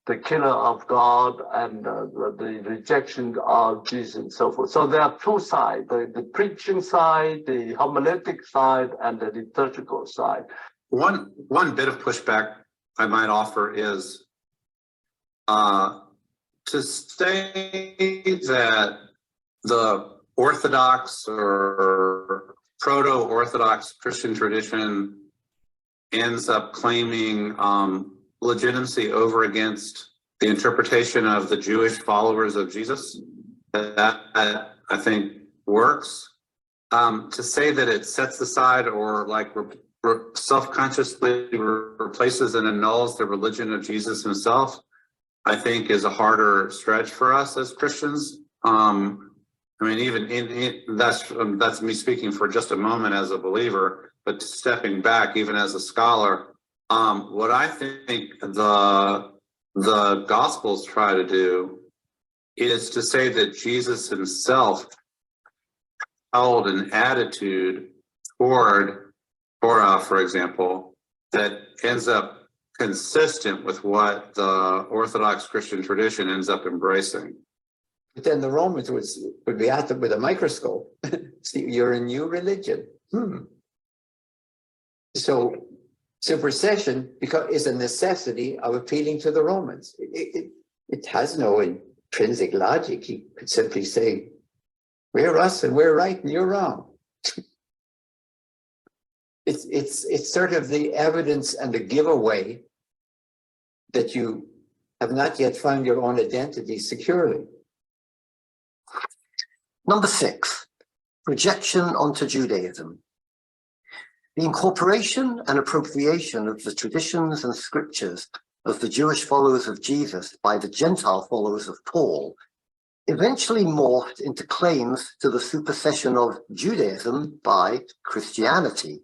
the killer of God, and the rejection of Jesus and so forth. So there are two sides, the preaching side, the homiletic side, and the liturgical side. One bit of pushback I might offer is to say that the Orthodox or proto-Orthodox Christian tradition ends up claiming legitimacy over against the interpretation of the Jewish followers of Jesus. That I think works. To say that it sets aside or like self-consciously replaces and annuls the religion of Jesus himself, I think is a harder stretch for us as Christians. I mean, even that's me speaking for just a moment as a believer, but stepping back, even as a scholar, what I think the Gospels try to do is to say that Jesus himself held an attitude toward Torah, for example, that ends up consistent with what the Orthodox Christian tradition ends up embracing. But then the Romans would be at them with a microscope. See, you're a new religion. So supersession is a necessity of appealing to the Romans. It has no intrinsic logic. He could simply say, we're us and we're right and you're wrong. It's sort of the evidence and the giveaway that you have not yet found your own identity securely. Number 6, projection onto Judaism. The incorporation and appropriation of the traditions and scriptures of the Jewish followers of Jesus by the Gentile followers of Paul eventually morphed into claims to the supersession of Judaism by Christianity,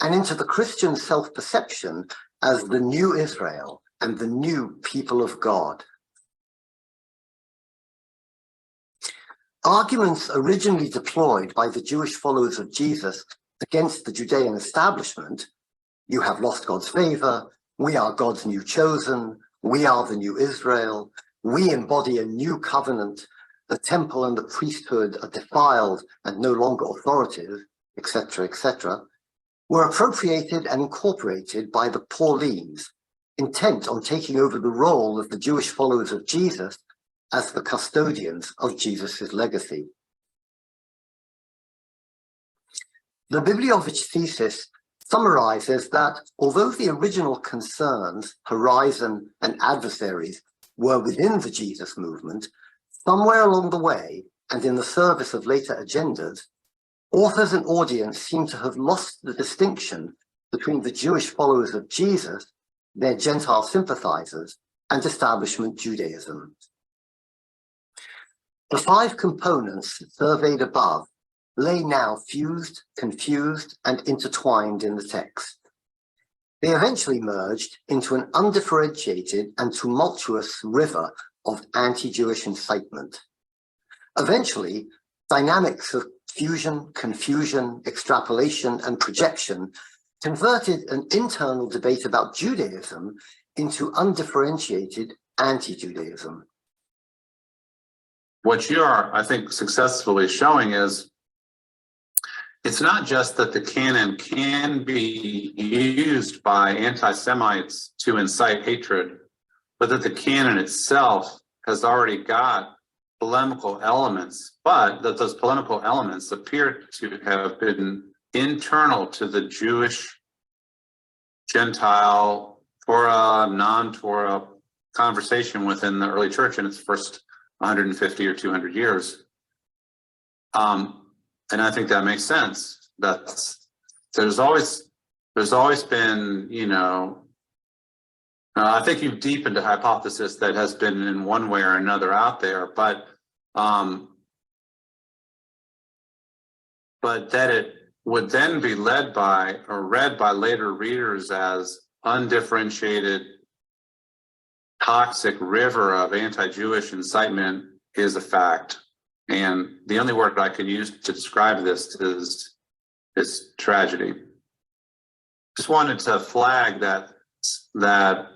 and into the Christian self-perception as the new Israel and the new people of God. Arguments originally deployed by the Jewish followers of Jesus against the Judean establishment, you have lost God's favor, we are God's new chosen, we are the new Israel, we embody a new covenant, the temple and the priesthood are defiled and no longer authoritative, etc., etc., were appropriated and incorporated by the Pauline, intent on taking over the role of the Jewish followers of Jesus as the custodians of Jesus' legacy. The Bibliowicz thesis summarizes that although the original concerns, horizon, and adversaries were within the Jesus movement, somewhere along the way, and in the service of later agendas, authors and audience seem to have lost the distinction between the Jewish followers of Jesus, their Gentile sympathizers, and establishment Judaism. The 5 components surveyed above lay now fused, confused, and intertwined in the text. They eventually merged into an undifferentiated and tumultuous river of anti-Jewish incitement. Eventually, dynamics of fusion, confusion, extrapolation, and projection converted an internal debate about Judaism into undifferentiated anti-Judaism. What you are, I think, successfully showing is it's not just that the canon can be used by anti-Semites to incite hatred, but that the canon itself has already got polemical elements, but that those polemical elements appear to have been internal to the Jewish, Gentile, Torah, non-Torah conversation within the early church in its first 150 or 200 years. And I think that makes sense. There's always been, I think you've deepened a hypothesis that has been in one way or another out there, but that it would then be led by or read by later readers as undifferentiated, toxic river of anti-Jewish incitement is a fact. And the only word I can use to describe this is tragedy. Just wanted to flag that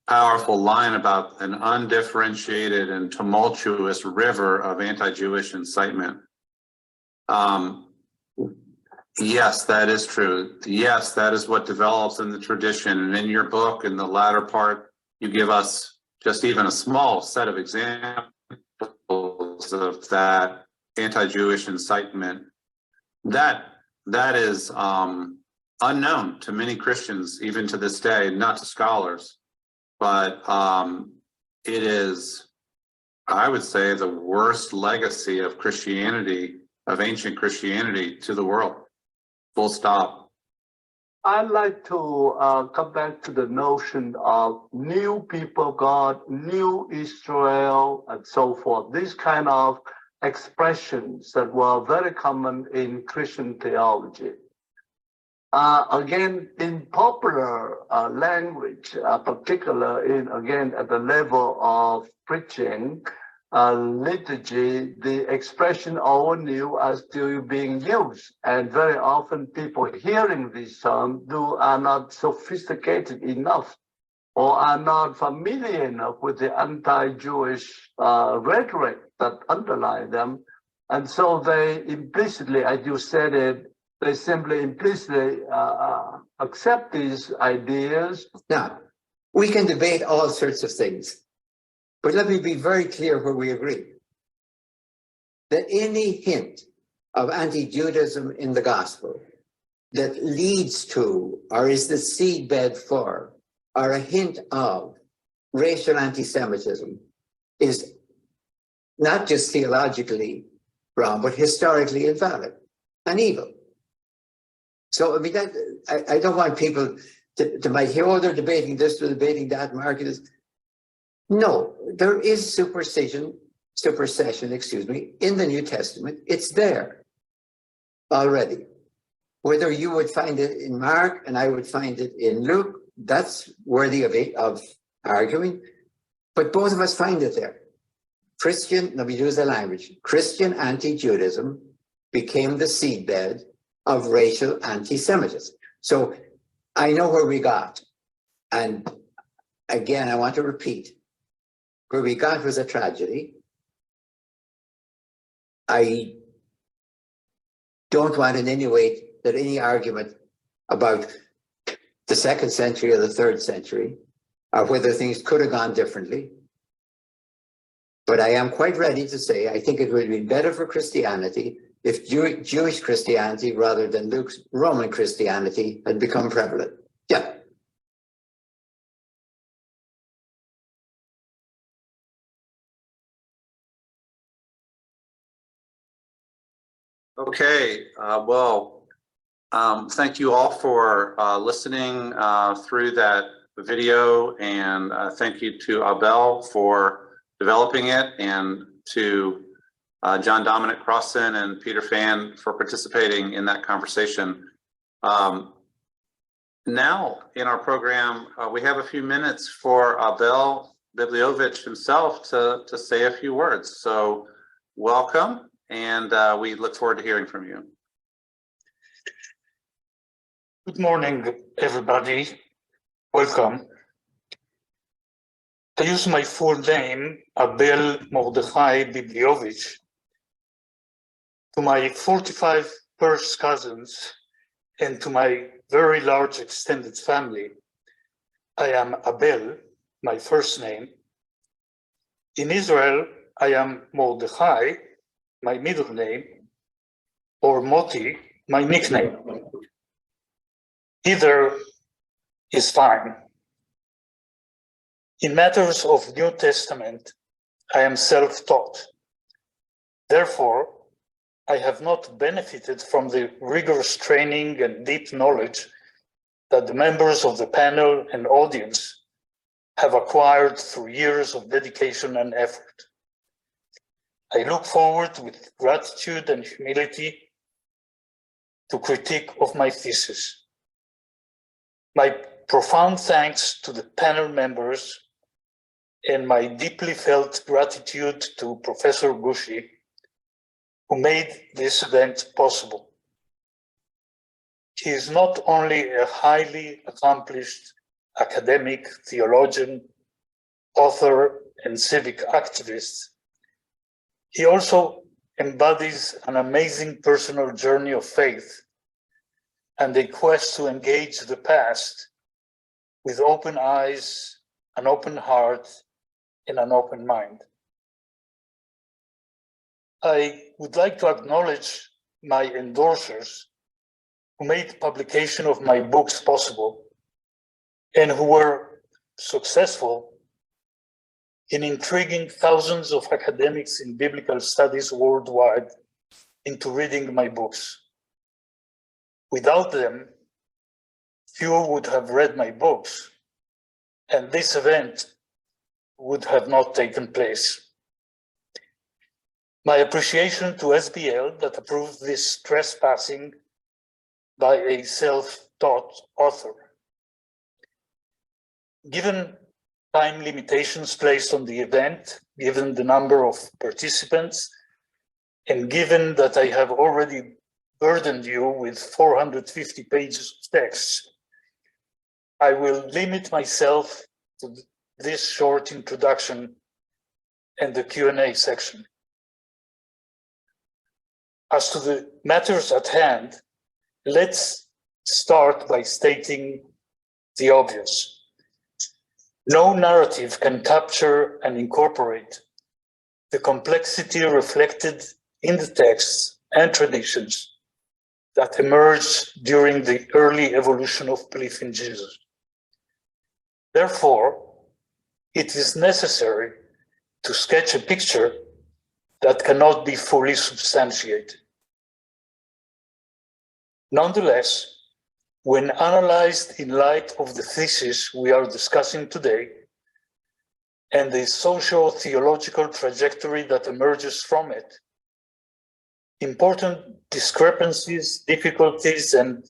powerful line about an undifferentiated and tumultuous river of anti-Jewish incitement. Yes, that is true. Yes, that is what develops in the tradition. And in your book, in the latter part, you give us just even a small set of examples of that anti-Jewish incitement. That is unknown to many Christians, even to this day, not to scholars. But it is, I would say, the worst legacy of Christianity, of ancient Christianity, to the world. Full stop. I'd like to come back to the notion of new people God, new Israel, and so forth. These kind of expressions that were very common in Christian theology. Again, in popular language, particularly at the level of preaching, liturgy, the expression all new are still being used. And very often people hearing these terms are not sophisticated enough or are not familiar enough with the anti-Jewish rhetoric that underlie them. And so they implicitly, as you said it, they simply implicitly accept these ideas. Now, we can debate all sorts of things. But let me be very clear where we agree. That any hint of anti-Judaism in the gospel that leads to, or is the seedbed for, or a hint of racial anti-Semitism is not just theologically wrong, but historically invalid and evil. So, I mean, I don't want people to might hear, oh, they're debating this, they're debating that, market is. No, there is supersession, in the New Testament. It's there already. Whether you would find it in Mark and I would find it in Luke, that's worthy of arguing. But both of us find it there. Christian, let me use the language, Christian anti-Judaism became the seedbed of racial anti-Semitism. So I know where we got. And again, I want to repeat, where we got was a tragedy. I don't want in any way that any argument about the 2nd century or the 3rd century, or whether things could have gone differently. But I am quite ready to say, I think it would be better for Christianity if Jewish Christianity rather than Luke's Roman Christianity had become prevalent. Yeah. Okay, thank you all for listening through that video, and thank you to Abel for developing it, and to John Dominic Crossan and Peter Phan for participating in that conversation. Now in our program, we have a few minutes for Abel Bibliowicz himself to say a few words. So welcome, and we look forward to hearing from you. Good morning, everybody. Welcome. I use my full name, Abel Mordechai Bibliowicz. To my 45 first cousins and to my very large extended family, I am Abel, my first name. In Israel, I am Mordechai, my middle name, or Moti, my nickname. Either is fine. In matters of New Testament, I am self-taught. Therefore, I have not benefited from the rigorous training and deep knowledge that the members of the panel and audience have acquired through years of dedication and effort. I look forward with gratitude and humility to critique of my thesis. My profound thanks to the panel members and my deeply felt gratitude to Professor Gushee, who made this event possible. He is not only a highly accomplished academic, theologian, author, and civic activist, he also embodies an amazing personal journey of faith and a quest to engage the past with open eyes, an open heart, and an open mind. I would like to acknowledge my endorsers who made publication of my books possible and who were successful in intriguing thousands of academics in biblical studies worldwide into reading my books. Without them, few would have read my books, and this event would have not taken place. My appreciation to SBL that approved this trespassing by a self-taught author. Given time limitations placed on the event, given the number of participants, and given that I have already burdened you with 450 pages of text, I will limit myself to this short introduction and the Q&A section. As to the matters at hand, let's start by stating the obvious. No narrative can capture and incorporate the complexity reflected in the texts and traditions that emerged during the early evolution of belief in Jesus. Therefore, it is necessary to sketch a picture that cannot be fully substantiated. Nonetheless, when analyzed in light of the thesis we are discussing today and the socio-theological trajectory that emerges from it, important discrepancies, difficulties, and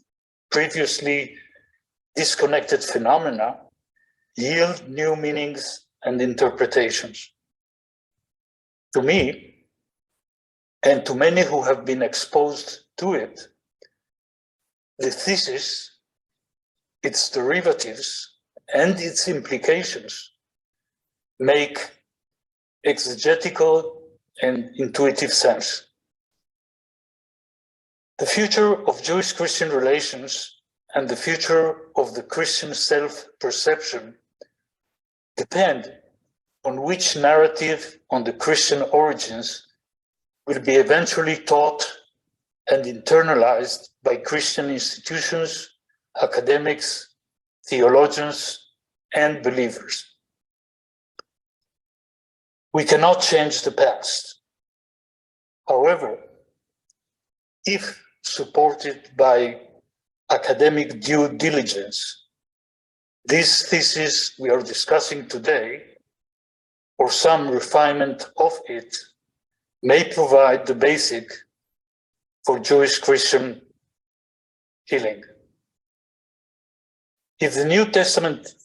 previously disconnected phenomena yield new meanings and interpretations. To me, and to many who have been exposed to it, the thesis, its derivatives, and its implications make exegetical and intuitive sense. The future of Jewish-Christian relations and the future of the Christian self-perception depend on which narrative on the Christian origins will be eventually taught and internalized by Christian institutions, academics, theologians, and believers. We cannot change the past. However, if supported by academic due diligence, this thesis we are discussing today, or some refinement of it, may provide the basic for Jewish-Christian healing. If the New Testament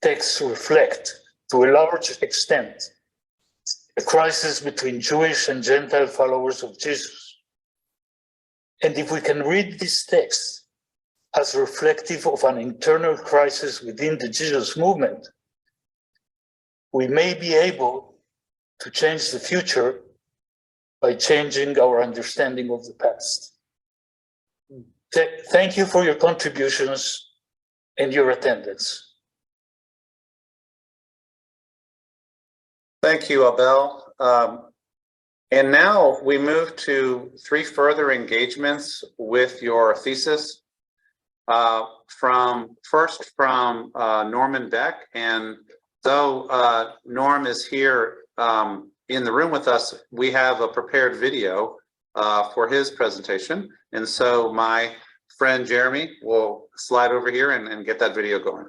texts reflect, to a large extent, a crisis between Jewish and Gentile followers of Jesus, and if we can read these texts as reflective of an internal crisis within the Jesus movement, we may be able to change the future by changing our understanding of the past. Thank you for your contributions and your attendance. Thank you, Abel. And now we move to 3 further engagements with your thesis. First from Norman Beck, and though Norm is here in the room with us, we have a prepared video for his presentation. And so my friend Jeremy will slide over here and get that video going.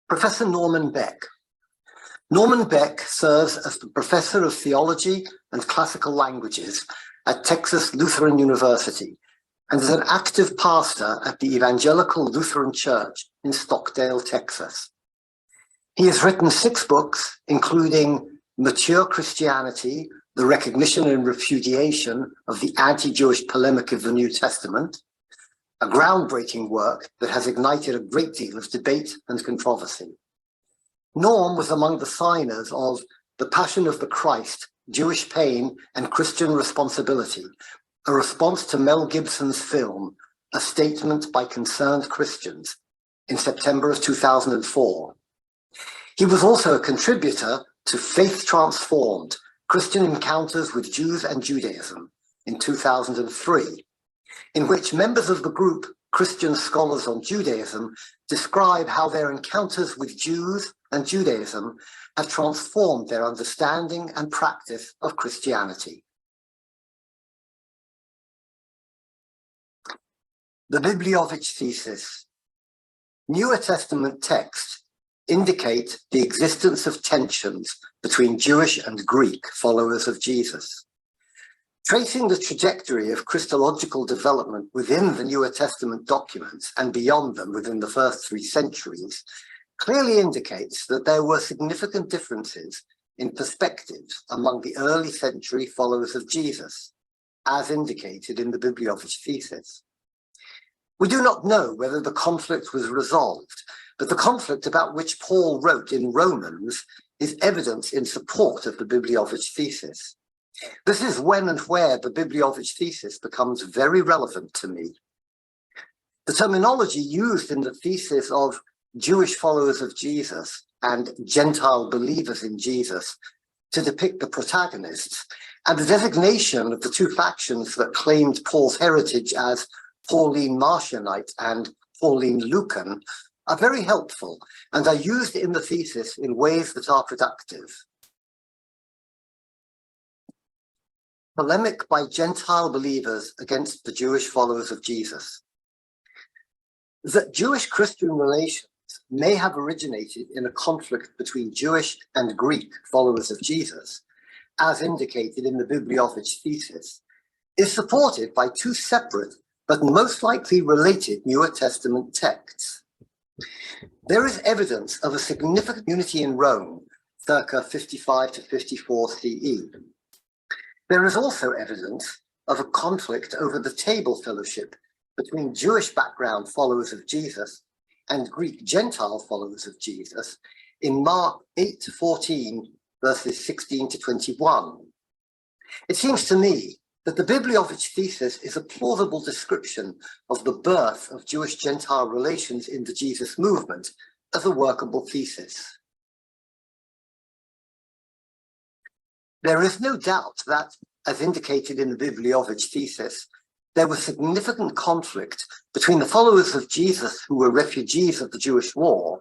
Professor Norman Beck. Norman Beck serves as the Professor of Theology and Classical Languages at Texas Lutheran University and is an active pastor at the Evangelical Lutheran Church in Stockdale, Texas. He has written 6 books, including Mature Christianity, The Recognition and Repudiation of the Anti-Jewish Polemic of the New Testament, a groundbreaking work that has ignited a great deal of debate and controversy. Norm was among the signers of The Passion of the Christ, Jewish Pain and Christian Responsibility, a response to Mel Gibson's film, A Statement by Concerned Christians, in September of 2004. He was also a contributor to Faith Transformed, Christian Encounters with Jews and Judaism, in 2003, in which members of the group Christian Scholars on Judaism describe how their encounters with Jews and Judaism have transformed their understanding and practice of Christianity. The Bibliowicz thesis. Newer Testament texts indicate the existence of tensions between Jewish and Greek followers of Jesus. Tracing the trajectory of Christological development within the Newer Testament documents and beyond them within the first 3 centuries clearly indicates that there were significant differences in perspectives among the early century followers of Jesus, as indicated in the Bibliowicz thesis. We do not know whether the conflict was resolved, but the conflict about which Paul wrote in Romans is evidence in support of the Bibliowicz thesis. This is when and where the Bibliowicz thesis becomes very relevant to me. The terminology used in the thesis of Jewish followers of Jesus and Gentile believers in Jesus to depict the protagonists, and the designation of the two factions that claimed Paul's heritage as Pauline Marcionite and Pauline Lucan are very helpful and are used in the thesis in ways that are productive. Polemic by Gentile believers against the Jewish followers of Jesus. That Jewish-Christian relations may have originated in a conflict between Jewish and Greek followers of Jesus, as indicated in the Bibliowicz thesis, is supported by two separate but most likely related Newer Testament texts. There is evidence of a significant unity in Rome, circa 55 to 54 CE. There is also evidence of a conflict over the table fellowship between Jewish background followers of Jesus and Greek Gentile followers of Jesus in Mark 8 to 14, verses 16 to 21. It seems to me that the Bibliowicz thesis is a plausible description of the birth of Jewish-Gentile relations in the Jesus movement as a workable thesis. There is no doubt that, as indicated in the Bibliowicz thesis, there was significant conflict between the followers of Jesus who were refugees of the Jewish war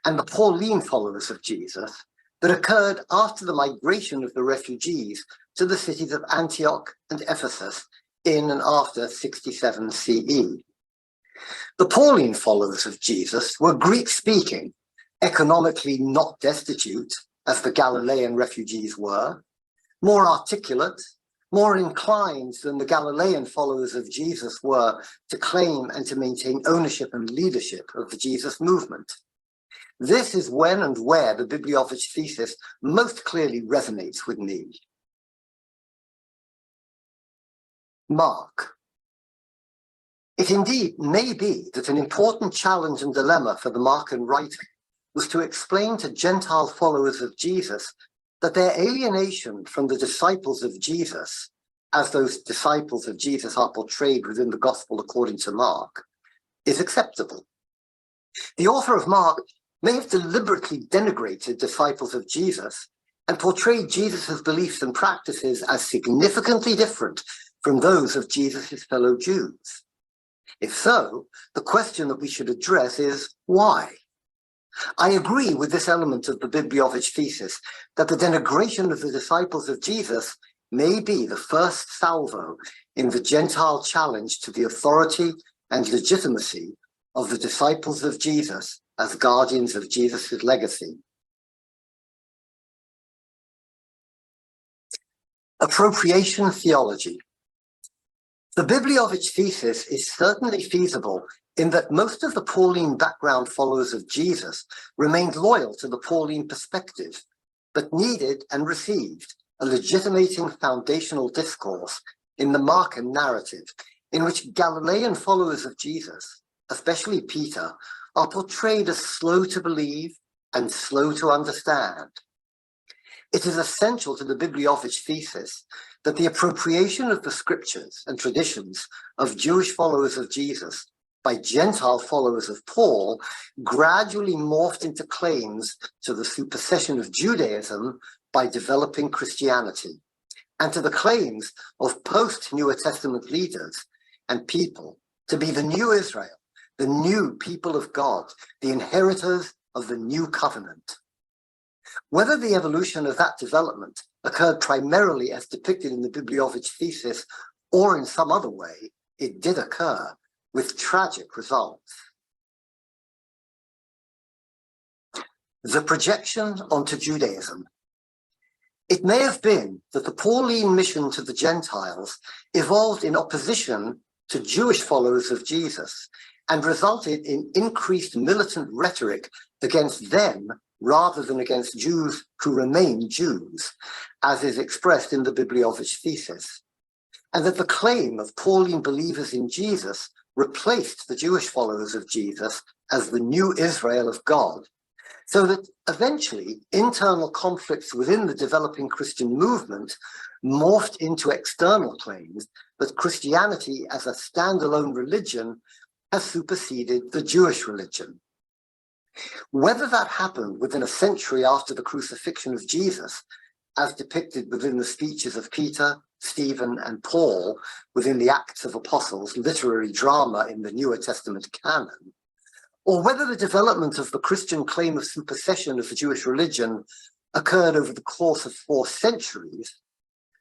and the Pauline followers of Jesus that occurred after the migration of the refugees to the cities of Antioch and Ephesus in and after 67 CE. The Pauline followers of Jesus were Greek-speaking, economically not destitute, as the Galilean refugees were, more articulate, more inclined than the Galilean followers of Jesus were to claim and to maintain ownership and leadership of the Jesus movement. This is when and where the Bibliowicz thesis most clearly resonates with me. Mark. It indeed may be that an important challenge and dilemma for the Markan writer was to explain to Gentile followers of Jesus that their alienation from the disciples of Jesus, as those disciples of Jesus are portrayed within the Gospel according to Mark, is acceptable. The author of Mark may have deliberately denigrated disciples of Jesus and portrayed Jesus' beliefs and practices as significantly different from those of Jesus' fellow Jews. If so, the question that we should address is why? I agree with this element of the Bibliowicz thesis that the denigration of the disciples of Jesus may be the first salvo in the Gentile challenge to the authority and legitimacy of the disciples of Jesus as guardians of Jesus' legacy. Appropriation theology. The Bibliowicz thesis is certainly feasible in that most of the Pauline background followers of Jesus remained loyal to the Pauline perspective, but needed and received a legitimating foundational discourse in the Markan narrative, in which Galilean followers of Jesus, especially Peter, are portrayed as slow to believe and slow to understand. It is essential to the Bibliowicz thesis that the appropriation of the scriptures and traditions of Jewish followers of Jesus by Gentile followers of Paul gradually morphed into claims to the supersession of Judaism by developing Christianity, and to the claims of post-Newer Testament leaders and people to be the new Israel, the new people of God, the inheritors of the new covenant. Whether the evolution of that development occurred primarily as depicted in the Bibliowicz thesis or in some other way, it did occur, with tragic results. The projection onto Judaism. It may have been that the Pauline mission to the Gentiles evolved in opposition to Jewish followers of Jesus and resulted in increased militant rhetoric against them rather than against Jews who remain Jews, as is expressed in the Bibliowicz thesis, and that the claim of Pauline believers in Jesus replaced the Jewish followers of Jesus as the new Israel of God, so that eventually internal conflicts within the developing Christian movement morphed into external claims that Christianity as a standalone religion has superseded the Jewish religion. Whether that happened within a century after the crucifixion of Jesus, as depicted within the speeches of Peter, Stephen, and Paul within the Acts of Apostles, literary drama in the Newer Testament canon, or whether the development of the Christian claim of supersession of the Jewish religion occurred over the course of 4 centuries,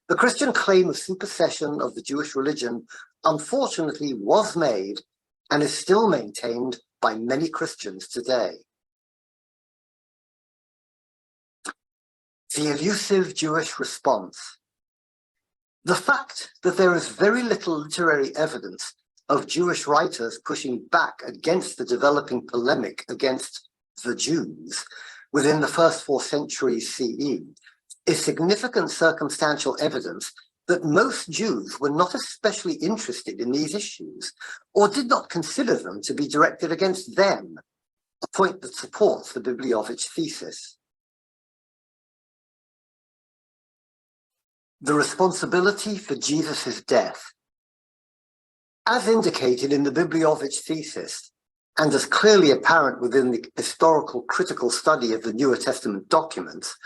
the Christian claim of supersession of the Jewish religion unfortunately was made and is still maintained by many Christians today. The elusive Jewish response. The fact that there is very little literary evidence of Jewish writers pushing back against the developing polemic against the Jews within the first 4 centuries CE is significant circumstantial evidence that most Jews were not especially interested in these issues or did not consider them to be directed against them, a point that supports the Bibliowicz thesis. The responsibility for Jesus' death. As indicated in the Bibliowicz thesis, and as clearly apparent within the historical critical study of the Newer Testament documents,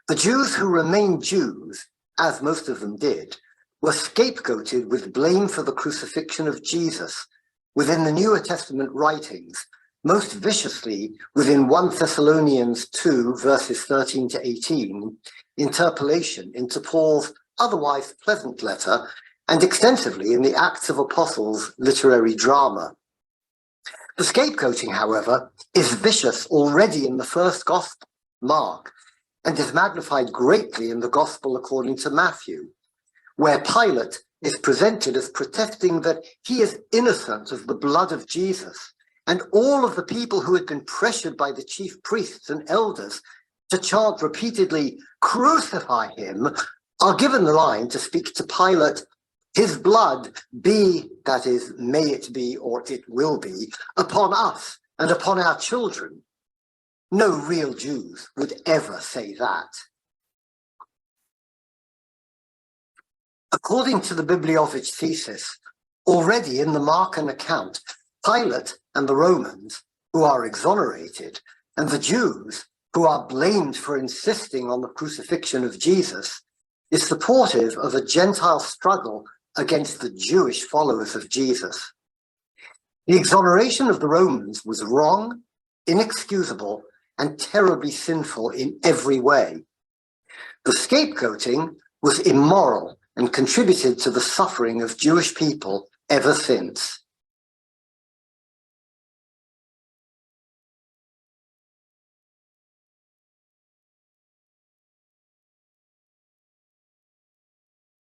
the Jews who remained Jews, as most of them did, were scapegoated with blame for the crucifixion of Jesus within the Newer Testament writings, most viciously within 1 Thessalonians 2, verses 13 to 18, interpolation into Paul's otherwise pleasant letter, and extensively in the Acts of Apostles literary drama. The scapegoating, however, is vicious already in the first gospel, Mark, and is magnified greatly in the gospel according to Matthew, where Pilate is presented as protesting that he is innocent of the blood of Jesus, and all of the people who had been pressured by the chief priests and elders to chant repeatedly, "Crucify him," are given the line to speak to Pilate, "His blood be," that is, may it be or it will be, "upon us and upon our children." No real Jews would ever say that. According to the Bibliowicz thesis, already in the Markan account, Pilate and the Romans, who are exonerated, and the Jews, who are blamed for insisting on the crucifixion of Jesus, is supportive of a Gentile struggle against the Jewish followers of Jesus. The exoneration of the Romans was wrong, inexcusable, and terribly sinful in every way. The scapegoating was immoral and contributed to the suffering of Jewish people ever since.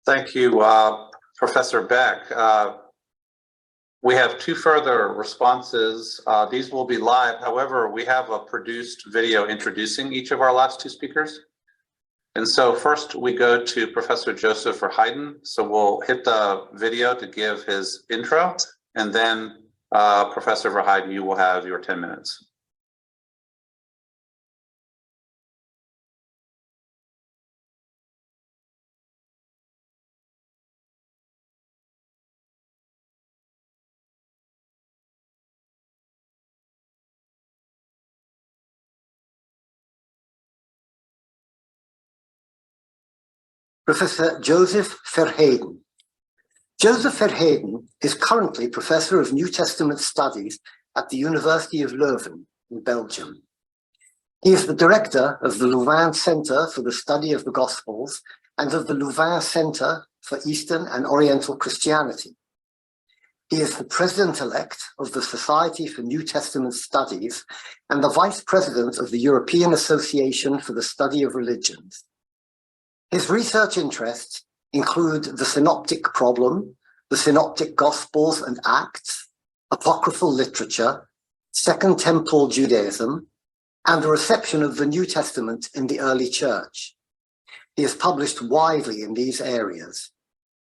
Thank you, Professor Beck. We have 2 further responses. These will be live. However, we have a produced video introducing each of our last 2 speakers. And so first we go to Professor Joseph Verheyden. So we'll hit the video to give his intro, and then Professor Verheyden, you will have your 10 minutes. Professor Joseph Verheyden. Joseph Verheyden is currently Professor of New Testament Studies at the University of Leuven in Belgium. He is the director of the Leuven Center for the Study of the Gospels and of the Leuven Center for Eastern and Oriental Christianity. He is the president-elect of the Society for New Testament Studies and the vice president of the European Association for the Study of Religions. His research interests include the synoptic problem, the synoptic Gospels and Acts, apocryphal literature, Second Temple Judaism, and the reception of the New Testament in the early church. He has published widely in these areas.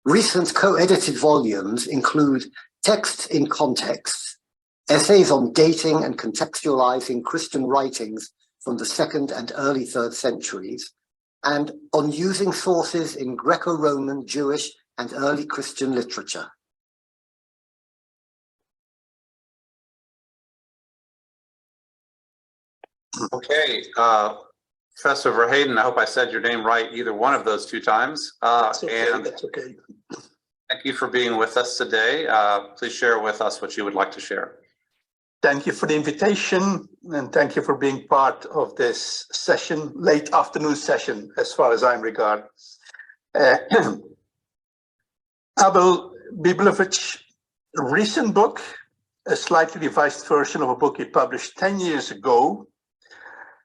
Recent co-edited volumes include Texts in Context, essays on dating and contextualizing Christian writings from the 2nd and early 3rd centuries, and on using sources in Greco-Roman, Jewish, and early Christian literature. Okay, Professor Verheyden, I hope I said your name right either one of those 2 times. That's okay, and that's okay. thank you for being with us today. Please share with us what you would like to share. Thank you for the invitation, and thank you for being part of this session, late afternoon session, as far as I'm regarded. Abel Bibliowicz' recent book, a slightly revised version of a book he published 10 years ago,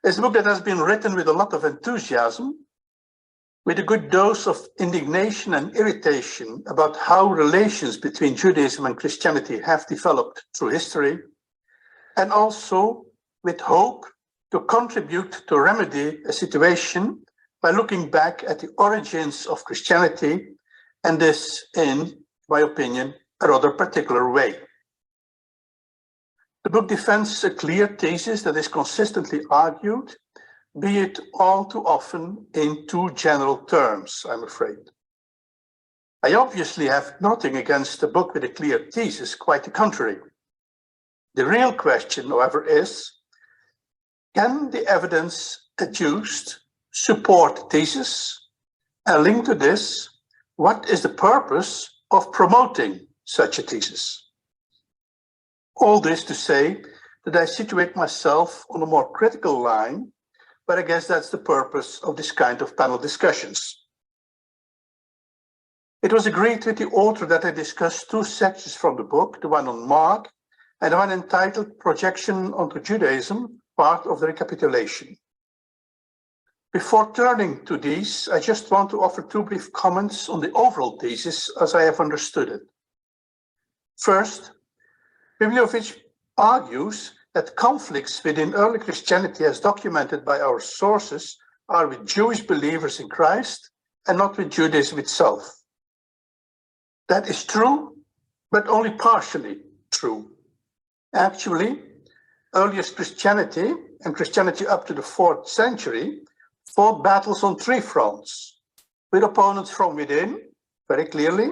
is a book that has been written with a lot of enthusiasm, with a good dose of indignation and irritation about how relations between Judaism and Christianity have developed through history, and also with hope to contribute to remedy a situation by looking back at the origins of Christianity, and this in, my opinion, a rather particular way. The book defends a clear thesis that is consistently argued, be it all too often in too general terms, I'm afraid. I obviously have nothing against a book with a clear thesis, quite the contrary. The real question, however, is, can the evidence adduced support the thesis? And linked to this, what is the purpose of promoting such a thesis? All this to say that I situate myself on a more critical line, but I guess that's the purpose of this kind of panel discussions. It was agreed with the author that I discuss 2 sections from the book, the one on Mark and the one entitled Projection onto Judaism, part of the recapitulation. Before turning to these, I just want to offer 2 brief comments on the overall thesis as I have understood it. First, Bibliowicz argues that conflicts within early Christianity as documented by our sources are with Jewish believers in Christ and not with Judaism itself. That is true, but only partially true. Actually, earliest Christianity and Christianity up to the 4th century fought battles on 3 fronts, with opponents from within, very clearly,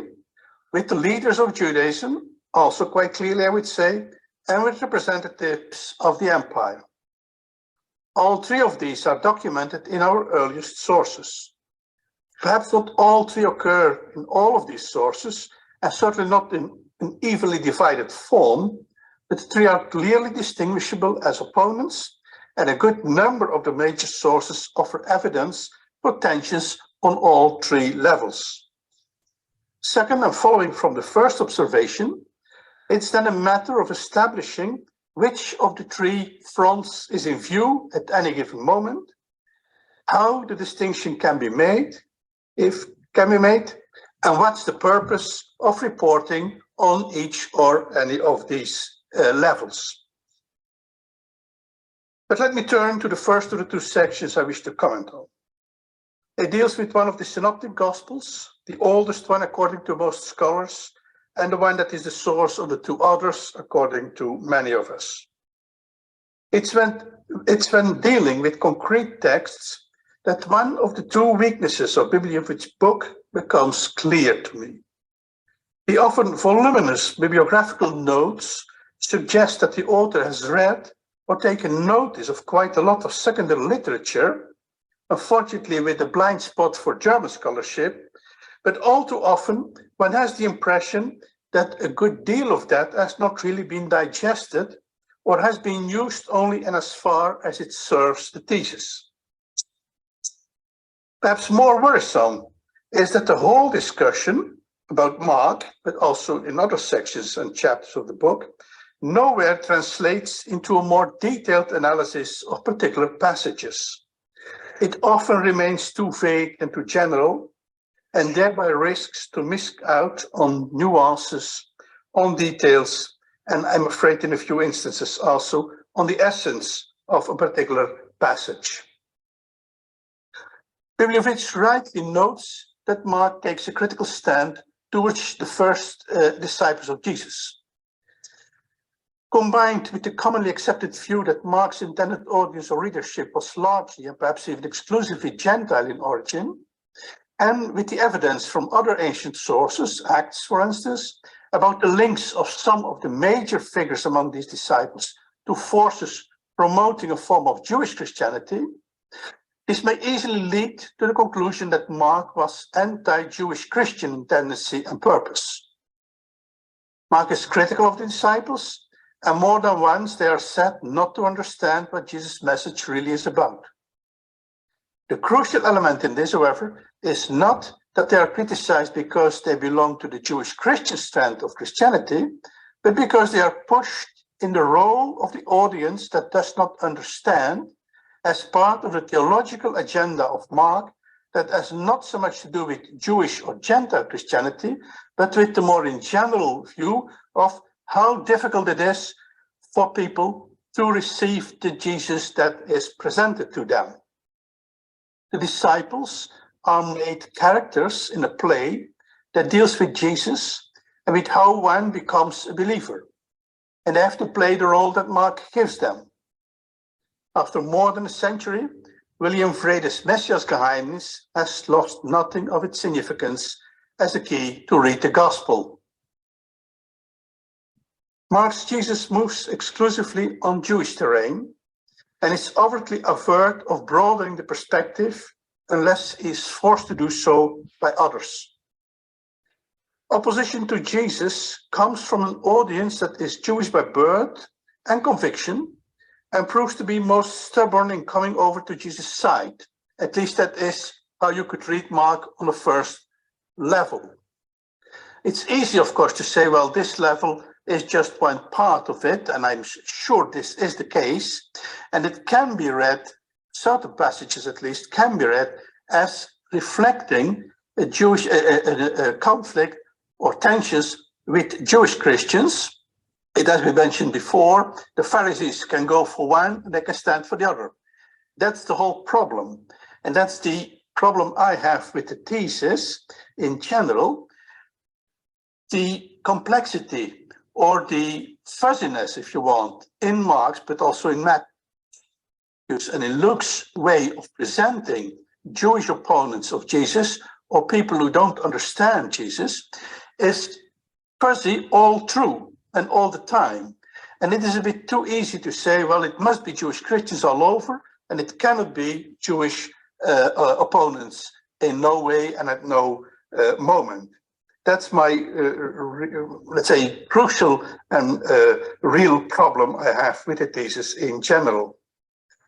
with the leaders of Judaism, also quite clearly, I would say, and with representatives of the empire. All 3 of these are documented in our earliest sources. Perhaps not all 3 occur in all of these sources, and certainly not in an evenly divided form, but the 3 are clearly distinguishable as opponents, and a good number of the major sources offer evidence for tensions on all 3 levels. Second, and following from the first observation, it's then a matter of establishing which of the 3 fronts is in view at any given moment, how the distinction can be made, and what's the purpose of reporting on each or any of these levels. But let me turn to the first of the 2 sections I wish to comment on. It deals with one of the synoptic gospels, the oldest one according to most scholars, and the one that is the source of the 2 others, according to many of us. It's when dealing with concrete texts that one of the 2 weaknesses of Bibliowicz's book becomes clear to me. The often voluminous bibliographical notes suggest that the author has read or taken notice of quite a lot of secondary literature, unfortunately with a blind spot for German scholarship, but all too often one has the impression that a good deal of that has not really been digested or has been used only in as far as it serves the thesis. Perhaps more worrisome is that the whole discussion about Mark, but also in other sections and chapters of the book, nowhere translates into a more detailed analysis of particular passages. It often remains too vague and too general, and thereby risks to miss out on nuances, on details, and I'm afraid in a few instances also on the essence of a particular passage. Bibliowicz rightly notes that Mark takes a critical stand towards the first disciples of Jesus. Combined with the commonly accepted view that Mark's intended audience or readership was largely and perhaps even exclusively Gentile in origin, and with the evidence from other ancient sources, Acts for instance, about the links of some of the major figures among these disciples to forces promoting a form of Jewish Christianity, this may easily lead to the conclusion that Mark was anti-Jewish Christian in tendency and purpose. Mark is critical of the disciples, and more than once they are said not to understand what Jesus' message really is about. The crucial element in this, however, is not that they are criticized because they belong to the Jewish Christian strand of Christianity, but because they are pushed in the role of the audience that does not understand as part of the theological agenda of Mark that has not so much to do with Jewish or Gentile Christianity, but with the more in general view of how difficult it is for people to receive the Jesus that is presented to them. The disciples are made characters in a play that deals with Jesus and with how one becomes a believer. And they have to play the role that Mark gives them. After more than a century, William Verheyden's Messiasgeheimnis has lost nothing of its significance as a key to read the gospel. Mark's Jesus moves exclusively on Jewish terrain, and is overtly avert of broadening the perspective unless he is forced to do so by others. Opposition to Jesus comes from an audience that is Jewish by birth and conviction, and proves to be most stubborn in coming over to Jesus' side. At least that is how you could read Mark on the first level. It's easy, of course, to say, well, this level is just one part of it, and I'm sure this is the case, and it can be read, certain passages at least, can be read as reflecting a Jewish conflict or tensions with Jewish Christians. It has been mentioned before, the Pharisees can go for one and they can stand for the other. That's the whole problem. And that's the problem I have with the thesis in general. The complexity or the fuzziness, if you want, in Mark's, but also in Matthew's and in Luke's way of presenting Jewish opponents of Jesus or people who don't understand Jesus is fuzzy all through and all the time. And it is a bit too easy to say, well, it must be Jewish Christians all over, and it cannot be Jewish opponents in no way and at no moment. That's my, let's say, crucial and real problem I have with the thesis in general.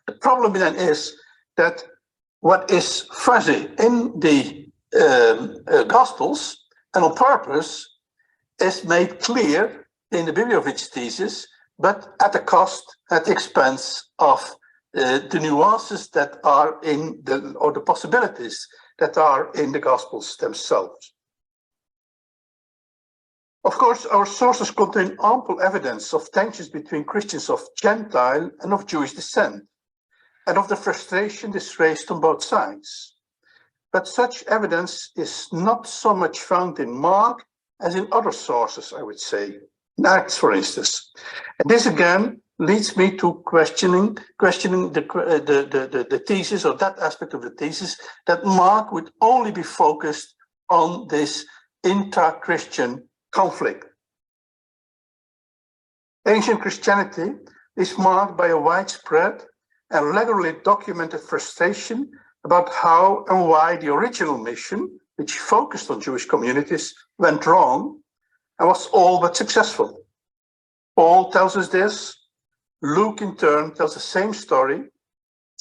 The problem then is that what is fuzzy in the Gospels, and on purpose, is made clear in the Bibliowicz thesis, but at the cost, at the expense of the nuances that are in the, or the possibilities that are in the Gospels themselves. Of course, our sources contain ample evidence of tensions between Christians of Gentile and of Jewish descent, and of the frustration this raised on both sides. But such evidence is not so much found in Mark as in other sources, I would say. In Acts, for instance. And this again leads me to questioning the thesis, or that aspect of the thesis, that Mark would only be focused on this intra-Christian conflict. Ancient Christianity is marked by a widespread and regularly documented frustration about how and why the original mission, which focused on Jewish communities, went wrong and was all but successful. Paul tells us this. Luke, in turn, tells the same story.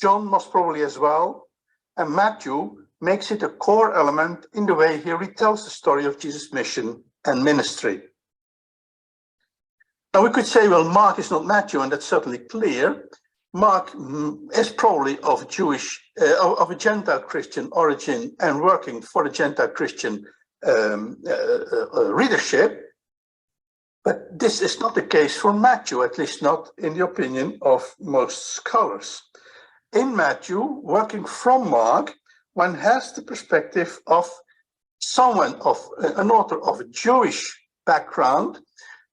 John most probably as well. And Matthew makes it a core element in the way he retells the story of Jesus' mission and ministry. Now we could say, well, Mark is not Matthew, and that's certainly clear. Mark is probably of a Gentile Christian origin and working for the Gentile Christian readership. But this is not the case for Matthew, at least not in the opinion of most scholars. In Matthew, working from Mark, one has the perspective of someone, of an author of a Jewish background,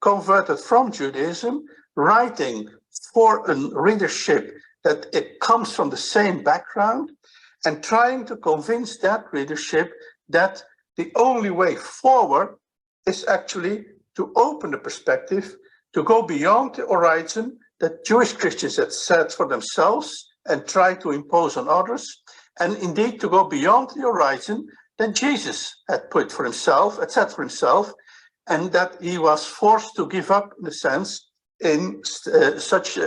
converted from Judaism, writing for a readership that it comes from the same background, and trying to convince that readership that the only way forward is actually to open the perspective, to go beyond the horizon that Jewish Christians had set for themselves and try to impose on others, and indeed to go beyond the horizon that Jesus had put for himself, had set for himself, and that he was forced to give up, in a sense, in such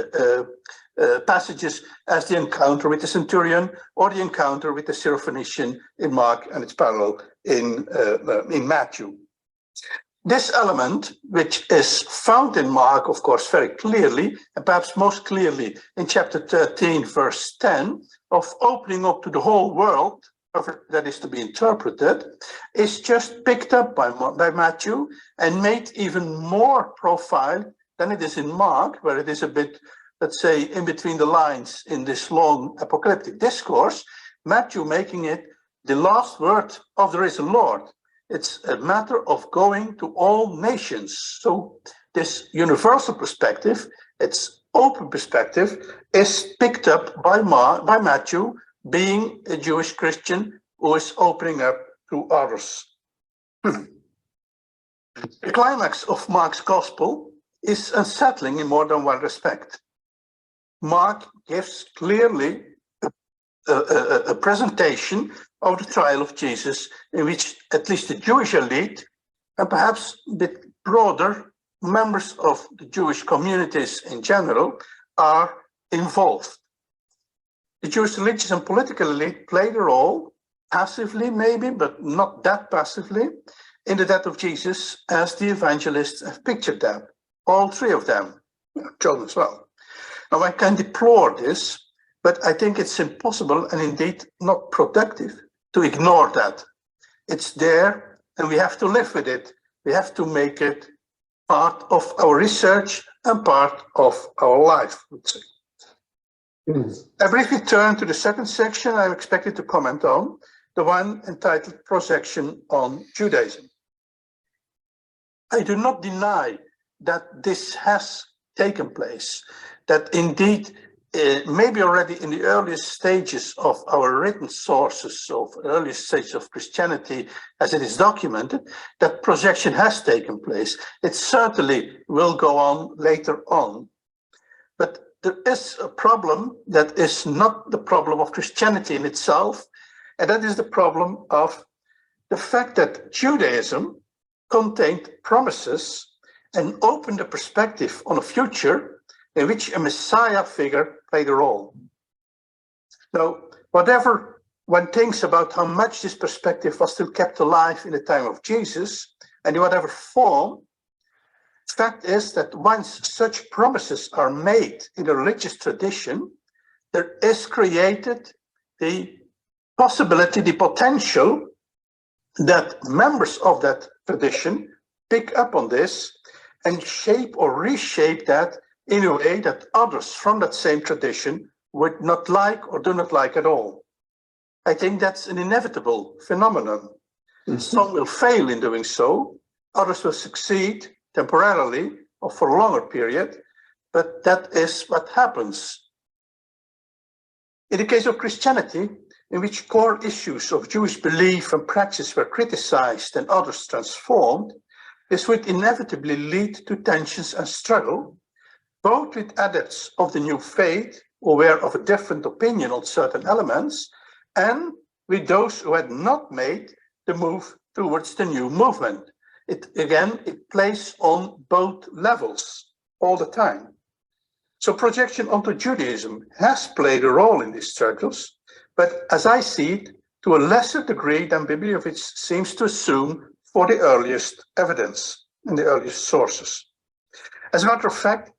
passages as the encounter with the centurion or the encounter with the Syrophoenician in Mark and its parallel in Matthew. This element, which is found in Mark, of course, very clearly, and perhaps most clearly in chapter 13, verse 10, of opening up to the whole world, that is to be interpreted, is just picked up by Matthew and made even more profile than it is in Mark, where it is a bit, let's say, in between the lines in this long apocalyptic discourse. Matthew making it the last word of the risen Lord. It's a matter of going to all nations. So this universal perspective, its open perspective, is picked up by Matthew, being a Jewish Christian who is opening up to others. The climax of Mark's gospel is unsettling in more than one respect. Mark gives clearly a presentation of the trial of Jesus, in which at least the Jewish elite, and perhaps a bit broader members of the Jewish communities in general, are involved. The Jewish religious and political elite played a role, passively maybe, but not that passively, in the death of Jesus, as the evangelists have pictured them, all three of them, John as well. Now, I can deplore this, but I think it's impossible and indeed not productive to ignore that. It's there and we have to live with it. We have to make it part of our research and part of our life, I would say. I briefly turn to the second section I'm expected to comment on, the one entitled Projection on Judaism. I do not deny that this has taken place, that indeed maybe already in the earliest stages of our written sources, of earliest stages of Christianity, as it is documented, that projection has taken place. It certainly will go on later on. But there is a problem that is not the problem of Christianity in itself, and that is the problem of the fact that Judaism contained promises and opened a perspective on a future in which a Messiah figure played a role. Now, whatever one thinks about how much this perspective was still kept alive in the time of Jesus, and in whatever form, the fact is that once such promises are made in a religious tradition, there is created the possibility, the potential that members of that tradition pick up on this and shape or reshape that in a way that others from that same tradition would not like or do not like at all. I think that's an inevitable phenomenon. Some will fail in doing so, others will succeed temporarily or for a longer period, but that is what happens. In the case of Christianity, in which core issues of Jewish belief and practice were criticized and others transformed, this would inevitably lead to tensions and struggle, both with adepts of the new faith who were of a different opinion on certain elements, and with those who had not made the move towards the new movement. It plays on both levels all the time. So projection onto Judaism has played a role in these struggles, but as I see it, to a lesser degree than Bibliowicz seems to assume for the earliest evidence and the earliest sources. As a matter of fact,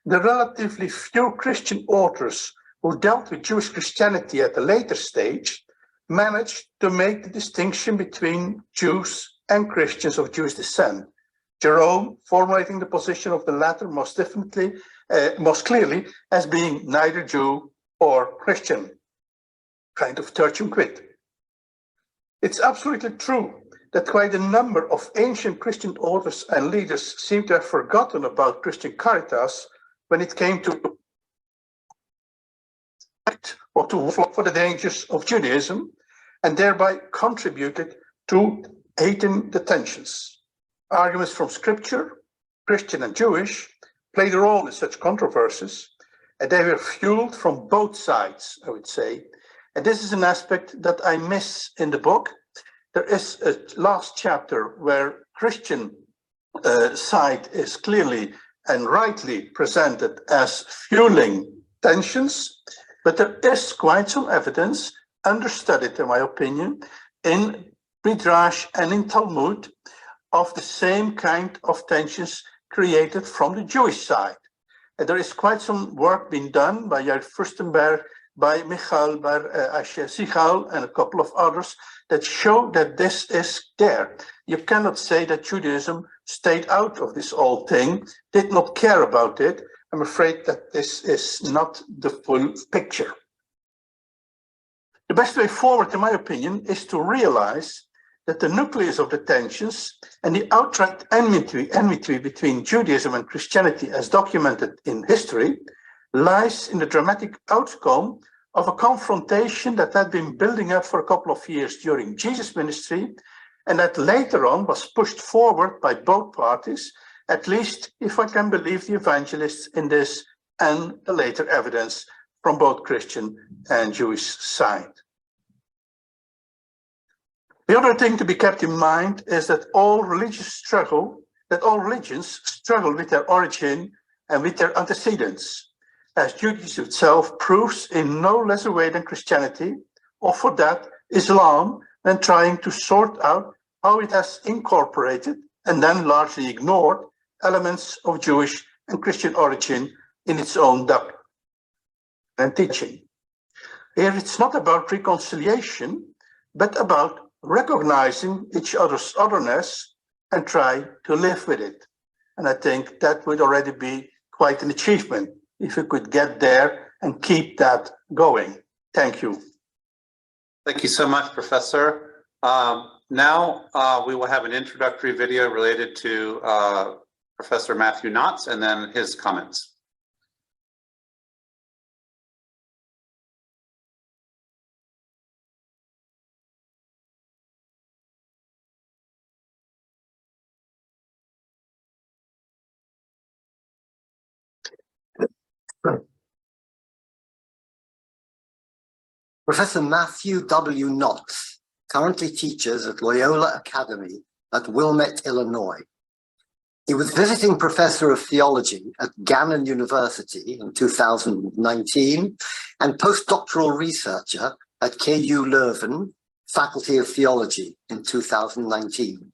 the relatively few Christian authors who dealt with Jewish Christianity at a later stage managed to make the distinction between Jews and Christians of Jewish descent. Jerome formulating the position of the latter most clearly as being neither Jew or Christian, kind of tertium quid. It's absolutely true that quite a number of ancient Christian authors and leaders seem to have forgotten about Christian caritas when it came to act or to work for the dangers of Judaism, and thereby contributed to heightening the tensions. Arguments from Scripture, Christian and Jewish, played a role in such controversies, and they were fueled from both sides, I would say. And this is an aspect that I miss in the book. There is a last chapter where Christian side is clearly and rightly presented as fueling tensions, but there is quite some evidence, understudied in my opinion, in Midrash and in Talmud, of the same kind of tensions created from the Jewish side. And there is quite some work being done by Jair Furstenberg, by Michal Bar Asher Sichal, and a couple of others that show that this is there. You cannot say that Judaism stayed out of this whole thing, did not care about it. I'm afraid that this is not the full picture. The best way forward, in my opinion, is to realize that the nucleus of the tensions and the outright enmity between Judaism and Christianity as documented in history lies in the dramatic outcome of a confrontation that had been building up for a couple of years during Jesus' ministry, and that later on was pushed forward by both parties, at least if I can believe the evangelists in this and the later evidence from both Christian and Jewish side. The other thing to be kept in mind is that all religions struggle with their origin and with their antecedents, as Judaism itself proves in no less a way than Christianity, or for that, Islam, when trying to sort out how it has incorporated and then largely ignored elements of Jewish and Christian origin in its own doctrine and teaching. Here it's not about reconciliation, but about recognizing each other's otherness and try to live with it. And I think that would already be quite an achievement if we could get there and keep that going. Thank you. Thank you so much, Professor. Now we will have an introductory video related to Professor Matthew Knotts and then his comments. Professor Matthew W. Knotts currently teaches at Loyola Academy at Wilmette, Illinois. He was visiting professor of theology at Gannon University in 2019 and postdoctoral researcher at KU Leuven, Faculty of Theology in 2019.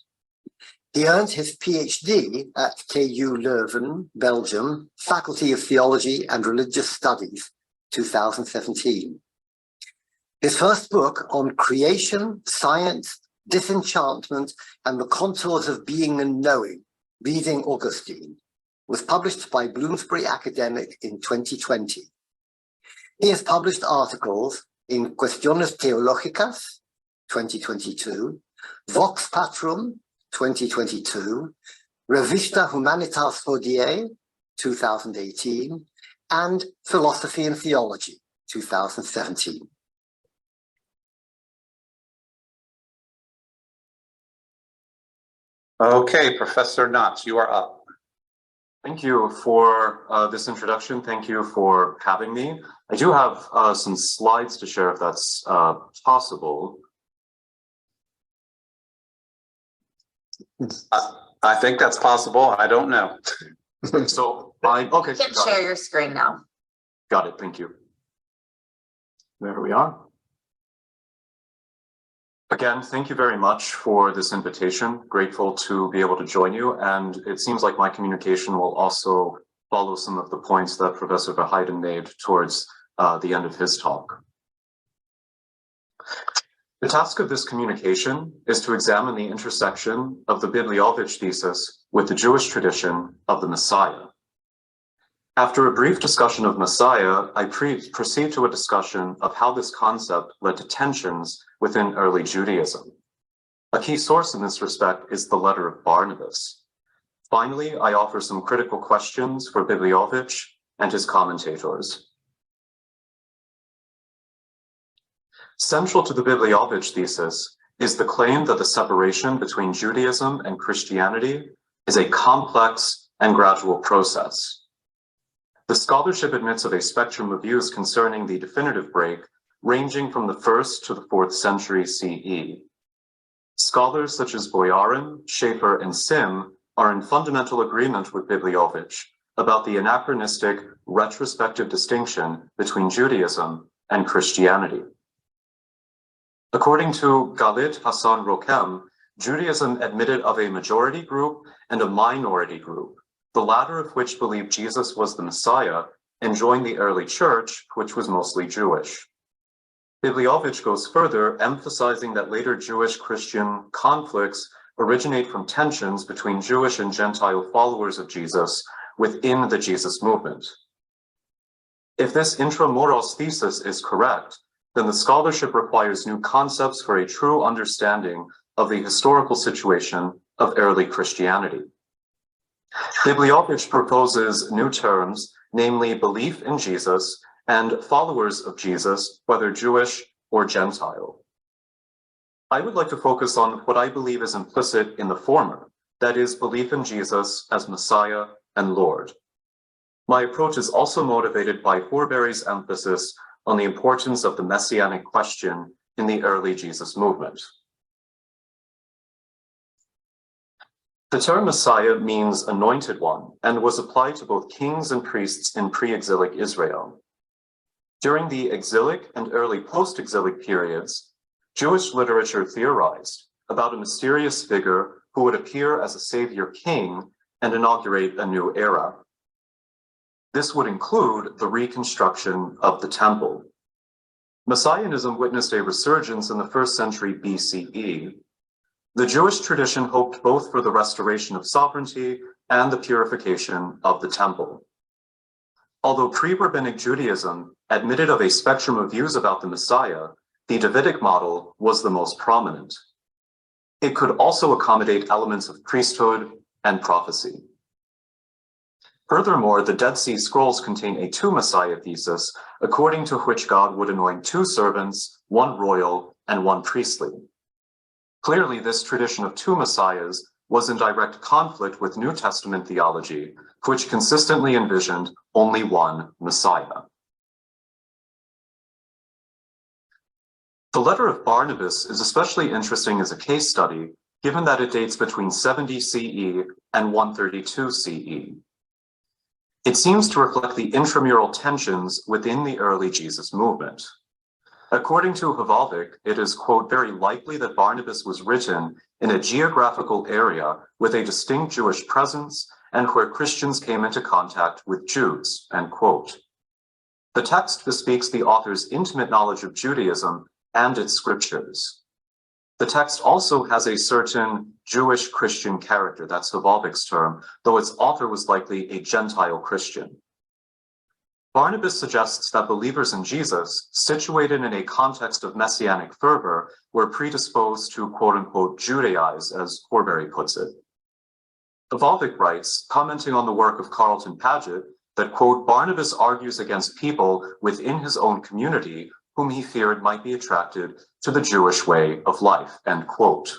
He earned his PhD at KU Leuven, Belgium, Faculty of Theology and Religious Studies, 2017. His first book on creation, science, disenchantment, and the contours of being and knowing, Reading Augustine, was published by Bloomsbury Academic in 2020. He has published articles in Cuestiones Teológicas, 2022, Vox Patrum, 2022, Revista Humanitas Hodie, 2018, and Philosophy and Theology, 2017. Okay, Professor Knotts, you are up. Thank you for this introduction. Thank you for having me. I do have some slides to share if that's possible. I think that's possible. I don't know. So okay. You can share your screen now. Got it. Thank you. There we are. Again, thank you very much for this invitation. Grateful to be able to join you. And it seems like my communication will also follow some of the points that Professor Verheyden made towards the end of his talk. The task of this communication is to examine the intersection of the Bibliowicz thesis with the Jewish tradition of the Messiah. After a brief discussion of Messiah, I proceed to a discussion of how this concept led to tensions within early Judaism. A key source in this respect is the letter of Barnabas. Finally, I offer some critical questions for Bibliowicz and his commentators. Central to the Bibliowicz thesis is the claim that the separation between Judaism and Christianity is a complex and gradual process. The scholarship admits of a spectrum of views concerning the definitive break, ranging from the 1st to the 4th century CE. Scholars such as Boyarin, Schaeffer, and Sim are in fundamental agreement with Bibliowicz about the anachronistic retrospective distinction between Judaism and Christianity. According to Galit Hassan Rokem, Judaism admitted of a majority group and a minority group, the latter of which believed Jesus was the Messiah and joined the early church, which was mostly Jewish. Bibliowicz goes further, emphasizing that later Jewish-Christian conflicts originate from tensions between Jewish and Gentile followers of Jesus within the Jesus movement. If this intramuros thesis is correct, then the scholarship requires new concepts for a true understanding of the historical situation of early Christianity. Bibliowicz proposes new terms, namely belief in Jesus and followers of Jesus, whether Jewish or Gentile. I would like to focus on what I believe is implicit in the former, that is, belief in Jesus as Messiah and Lord. My approach is also motivated by Horbury's emphasis on the importance of the messianic question in the early Jesus movement. The term Messiah means anointed one and was applied to both kings and priests in pre-exilic Israel. During the exilic and early post-exilic periods, Jewish literature theorized about a mysterious figure who would appear as a savior king and inaugurate a new era. This would include the reconstruction of the temple. Messianism witnessed a resurgence in the 1st century BCE. The Jewish tradition hoped both for the restoration of sovereignty and the purification of the temple. Although pre-rabbinic Judaism admitted of a spectrum of views about the Messiah, the Davidic model was the most prominent. It could also accommodate elements of priesthood and prophecy. Furthermore, the Dead Sea Scrolls contain a two-Messiah thesis, according to which God would anoint 2 servants, 1 royal and 1 priestly. Clearly, this tradition of 2 messiahs was in direct conflict with New Testament theology, which consistently envisioned only 1 Messiah. The letter of Barnabas is especially interesting as a case study, given that it dates between 70 CE and 132 CE. It seems to reflect the intramural tensions within the early Jesus movement. According to Havavik, it is, quote, very likely that Barnabas was written in a geographical area with a distinct Jewish presence and where Christians came into contact with Jews, end quote. The text bespeaks the author's intimate knowledge of Judaism and its scriptures. The text also has a certain Jewish-Christian character, that's Havavik's term, though its author was likely a Gentile Christian. Barnabas suggests that believers in Jesus, situated in a context of messianic fervor, were predisposed to quote-unquote Judaize, as Horbury puts it. Havavik writes, commenting on the work of Carlton Paget, that, quote, Barnabas argues against people within his own community whom he feared might be attracted to the Jewish way of life, end quote.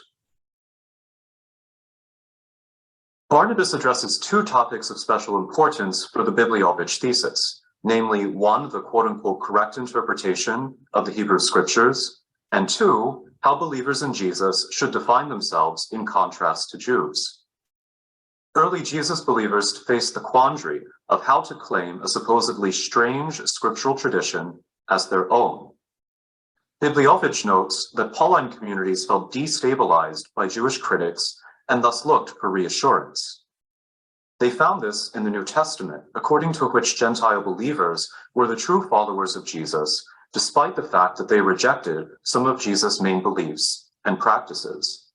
Barnabas addresses 2 topics of special importance for the Bibliowicz thesis. Namely, 1, the quote-unquote correct interpretation of the Hebrew scriptures, and 2, how believers in Jesus should define themselves in contrast to Jews. Early Jesus believers faced the quandary of how to claim a supposedly strange scriptural tradition as their own. Bibliowicz notes that Pauline communities felt destabilized by Jewish critics and thus looked for reassurance. They found this in the New Testament, according to which Gentile believers were the true followers of Jesus, despite the fact that they rejected some of Jesus' main beliefs and practices.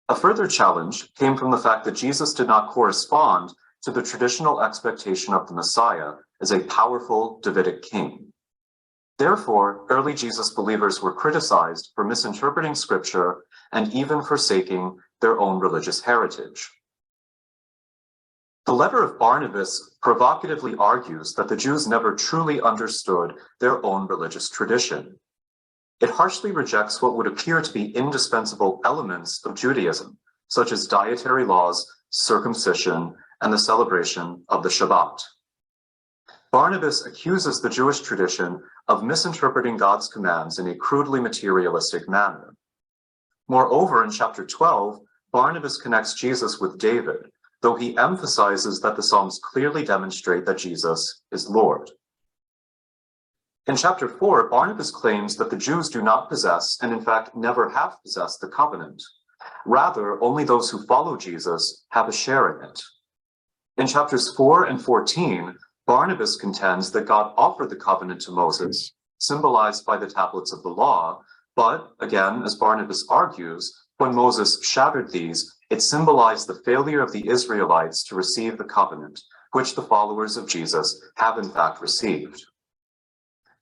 A further challenge came from the fact that Jesus did not correspond to the traditional expectation of the Messiah as a powerful Davidic king. Therefore, early Jesus believers were criticized for misinterpreting scripture and even forsaking their own religious heritage. The letter of Barnabas provocatively argues that the Jews never truly understood their own religious tradition. It harshly rejects what would appear to be indispensable elements of Judaism, such as dietary laws, circumcision, and the celebration of the Shabbat. Barnabas accuses the Jewish tradition of misinterpreting God's commands in a crudely materialistic manner. Moreover, in chapter 12, Barnabas connects Jesus with David, though he emphasizes that the Psalms clearly demonstrate that Jesus is Lord. In chapter 4, Barnabas claims that the Jews do not possess, and in fact never have possessed, the covenant. Rather, only those who follow Jesus have a share in it. In chapters 4 and 14, Barnabas contends that God offered the covenant to Moses, symbolized by the tablets of the law, but, again, as Barnabas argues, when Moses shattered these, it symbolized the failure of the Israelites to receive the covenant, which the followers of Jesus have in fact received.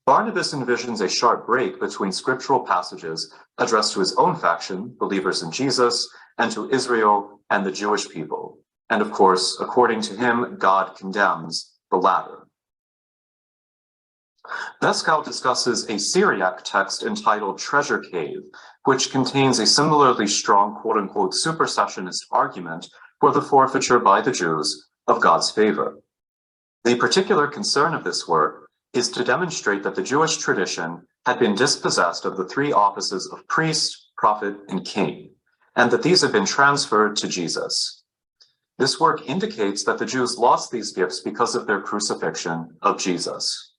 Barnabas envisions a sharp break between scriptural passages addressed to his own faction, believers in Jesus, and to Israel and the Jewish people. And of course, according to him, God condemns the latter. Beck discusses a Syriac text entitled Treasure Cave, which contains a similarly strong quote-unquote supersessionist argument for the forfeiture by the Jews of God's favor. The particular concern of this work is to demonstrate that the Jewish tradition had been dispossessed of the three offices of priest, prophet, and king, and that these had been transferred to Jesus. This work indicates that the Jews lost these gifts because of their crucifixion of Jesus.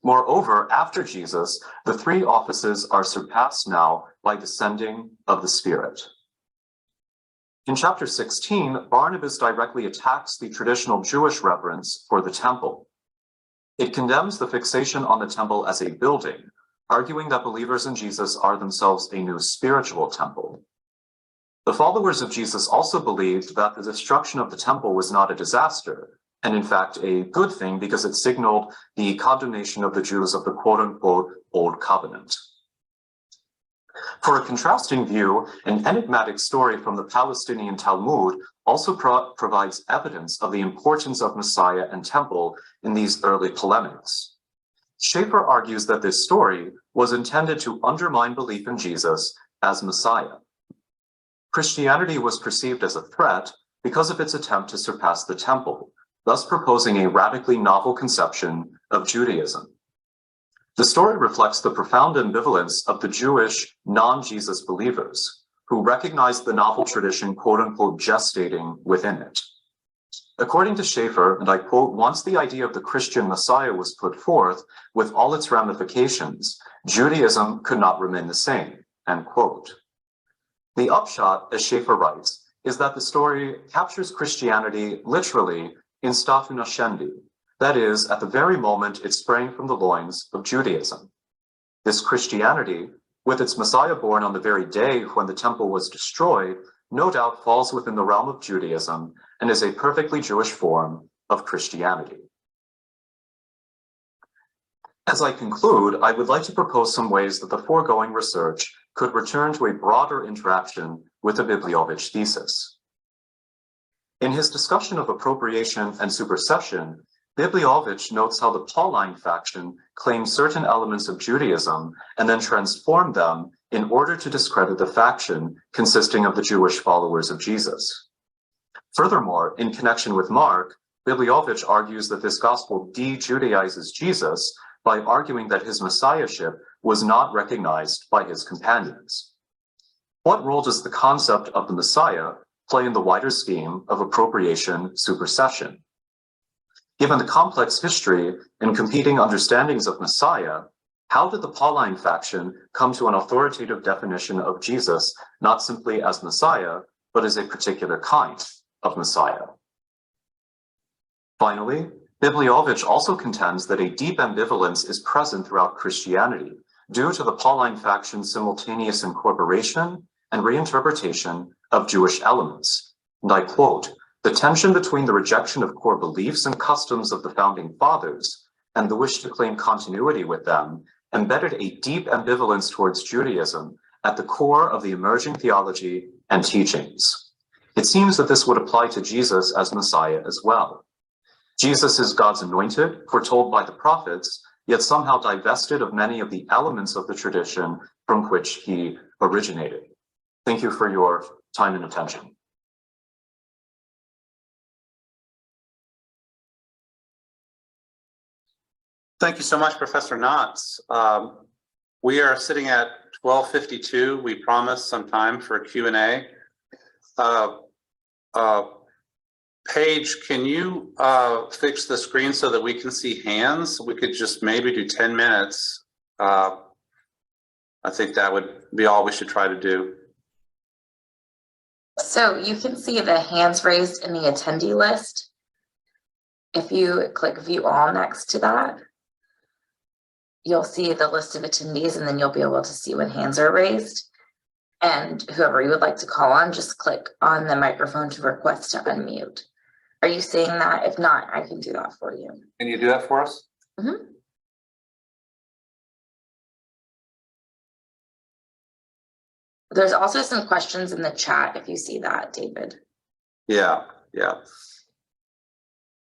Moreover, after Jesus, the three offices are surpassed now by the sending of the Spirit. In chapter 16, Barnabas directly attacks the traditional Jewish reverence for the temple. It condemns the fixation on the temple as a building, arguing that believers in Jesus are themselves a new spiritual temple. The followers of Jesus also believed that the destruction of the temple was not a disaster, and in fact a good thing because it signaled the condemnation of the Jews of the quote-unquote Old Covenant. For a contrasting view, an enigmatic story from the Palestinian Talmud also provides evidence of the importance of Messiah and temple in these early polemics. Schaeffer argues that this story was intended to undermine belief in Jesus as Messiah. Christianity was perceived as a threat because of its attempt to surpass the temple, thus proposing a radically novel conception of Judaism. The story reflects the profound ambivalence of the Jewish non-Jesus believers, who recognized the novel tradition quote-unquote gestating within it. According to Schaeffer, and I quote, "Once the idea of the Christian Messiah was put forth with all its ramifications, Judaism could not remain the same," end quote. The upshot, as Schaeffer writes, is that the story captures Christianity literally in statu nascendi, that is, at the very moment it sprang from the loins of Judaism. This Christianity, with its Messiah born on the very day when the temple was destroyed, no doubt falls within the realm of Judaism and is a perfectly Jewish form of Christianity. As I conclude, I would like to propose some ways that the foregoing research could return to a broader interaction with the Bibliowicz thesis. In his discussion of appropriation and supersession, Bibliowicz notes how the Pauline faction claimed certain elements of Judaism and then transformed them in order to discredit the faction consisting of the Jewish followers of Jesus. Furthermore, in connection with Mark, Bibliowicz argues that this gospel de-Judaizes Jesus by arguing that his messiahship was not recognized by his companions. What role does the concept of the Messiah play in the wider scheme of appropriation supersession? Given the complex history and competing understandings of Messiah, how did the Pauline faction come to an authoritative definition of Jesus, not simply as Messiah, but as a particular kind of Messiah? Finally, Bibliowicz also contends that a deep ambivalence is present throughout Christianity due to the Pauline faction's simultaneous incorporation and reinterpretation of Jewish elements. And I quote, "The tension between the rejection of core beliefs and customs of the founding fathers and the wish to claim continuity with them embedded a deep ambivalence towards Judaism at the core of the emerging theology and teachings." It seems that this would apply to Jesus as Messiah as well. Jesus is God's anointed, foretold by the prophets, yet somehow divested of many of the elements of the tradition from which he originated. Thank you for your time and attention. Thank you so much, Professor Knotts. We are sitting at 12:52. We promised some time for Q&A. Paige, can you fix the screen so that we can see hands? We could just maybe do 10 minutes. I think that would be all we should try to do. So you can see the hands raised in the attendee list. If you click view all next to that, you'll see the list of attendees, and then you'll be able to see when hands are raised. And whoever you would like to call on, just click on the microphone to request to unmute. Are you seeing that? If not, I can do that for you. Can you do that for us? Mm-hmm. There's also some questions in the chat if you see that, David. Yeah.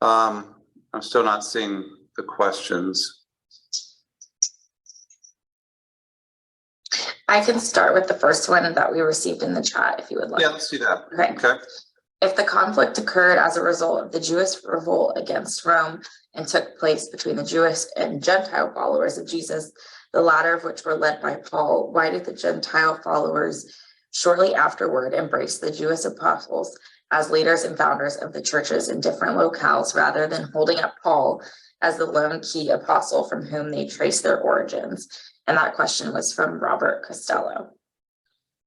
I'm still not seeing the questions. I can start with the first one that we received in the chat if you would like. Yeah, let's do that. Okay. If the conflict occurred as a result of the Jewish revolt against Rome and took place between the Jewish and Gentile followers of Jesus, the latter of which were led by Paul, why did the Gentile followers shortly afterward embrace the Jewish apostles as leaders and founders of the churches in different locales rather than holding up Paul as the lone key apostle from whom they trace their origins? And that question was from Robert Costello.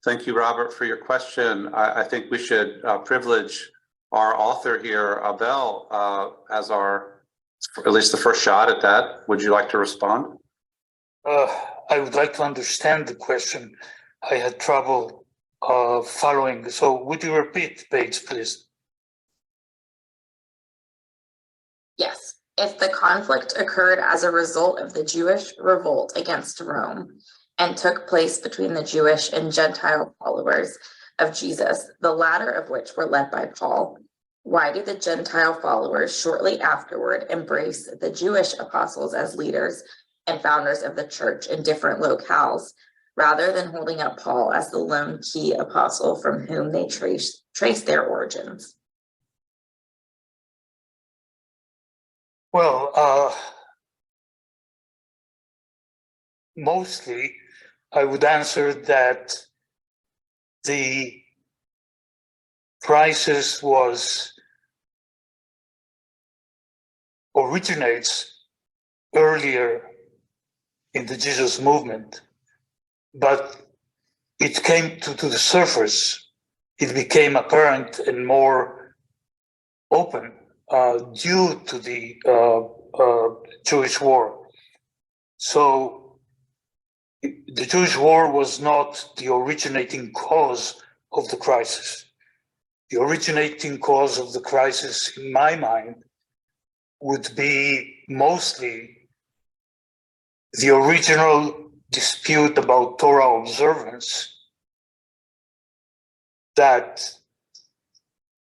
Thank you, Robert, for your question. I think we should privilege our author here, Abel, as our, at least the first shot at that. Would you like to respond? I would like to understand the question. I had trouble following. So would you repeat, Paige, please? Yes. If the conflict occurred as a result of the Jewish revolt against Rome and took place between the Jewish and Gentile followers of Jesus, the latter of which were led by Paul, why did the Gentile followers shortly afterward embrace the Jewish apostles as leaders and founders of the church in different locales, rather than holding up Paul as the lone key apostle from whom they trace their origins? Well, mostly I would answer that the crisis originates earlier in the Jesus movement, but it came to the surface. It became apparent and more open due to the Jewish war. So the Jewish war was not the originating cause of the crisis. The originating cause of the crisis, in my mind, would be mostly the original dispute about Torah observance that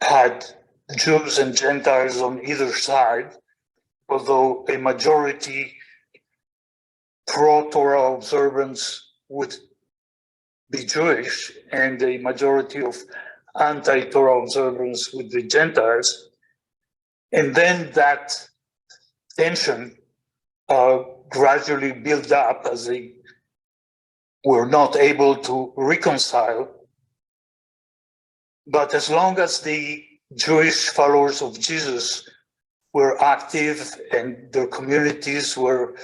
had Jews and Gentiles on either side, although a majority pro-Torah observance would be Jewish and a majority of anti-Torah observance would be Gentiles. And then that tension gradually built up as they were not able to reconcile. But as long as the Jewish followers of Jesus were active and their communities were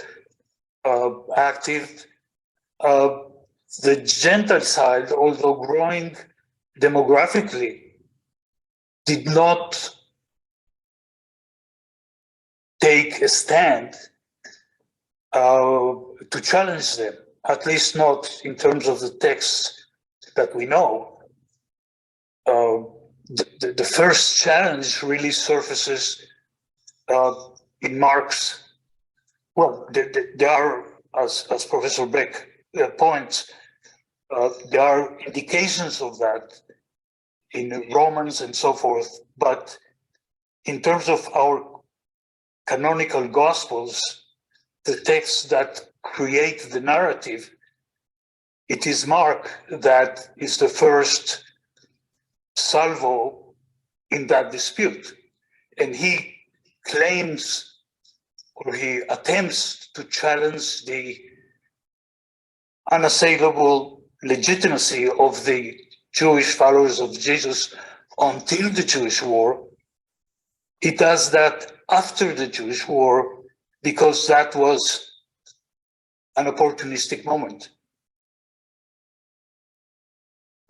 active, the Gentile side, although growing demographically, did not take a stand to challenge them, at least not in terms of the texts that we know. The first challenge really surfaces in Mark's, well, there are, as Professor Beck points, there are indications of that in Romans and so forth, but in terms of our canonical Gospels, the texts that create the narrative, it is Mark that is the first salvo in that dispute. And he claims, or he attempts to challenge the unassailable legitimacy of the Jewish followers of Jesus until the Jewish War. He does that after the Jewish War because that was an opportunistic moment.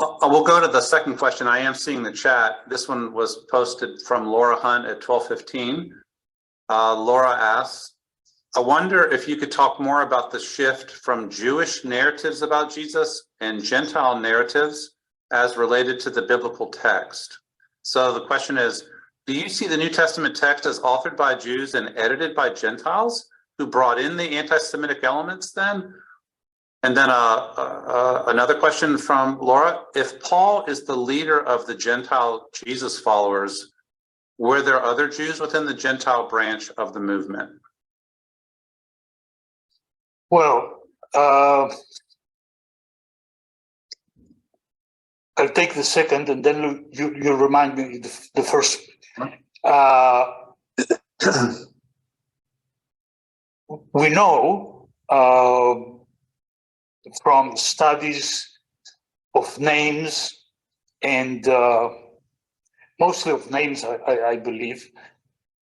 We'll go to the second question. I am seeing the chat. This one was posted from Laura Hunt at 12:15. Laura asks, I wonder if you could talk more about the shift from Jewish narratives about Jesus and Gentile narratives as related to the biblical text. So the question is, do you see the New Testament text as authored by Jews and edited by Gentiles who brought in the anti-Semitic elements then? And then another question from Laura, if Paul is the leader of the Gentile Jesus followers, were there other Jews within the Gentile branch of the movement? Well, I'll take the second and then you remind me the first. We know from studies of names and mostly of names, I believe,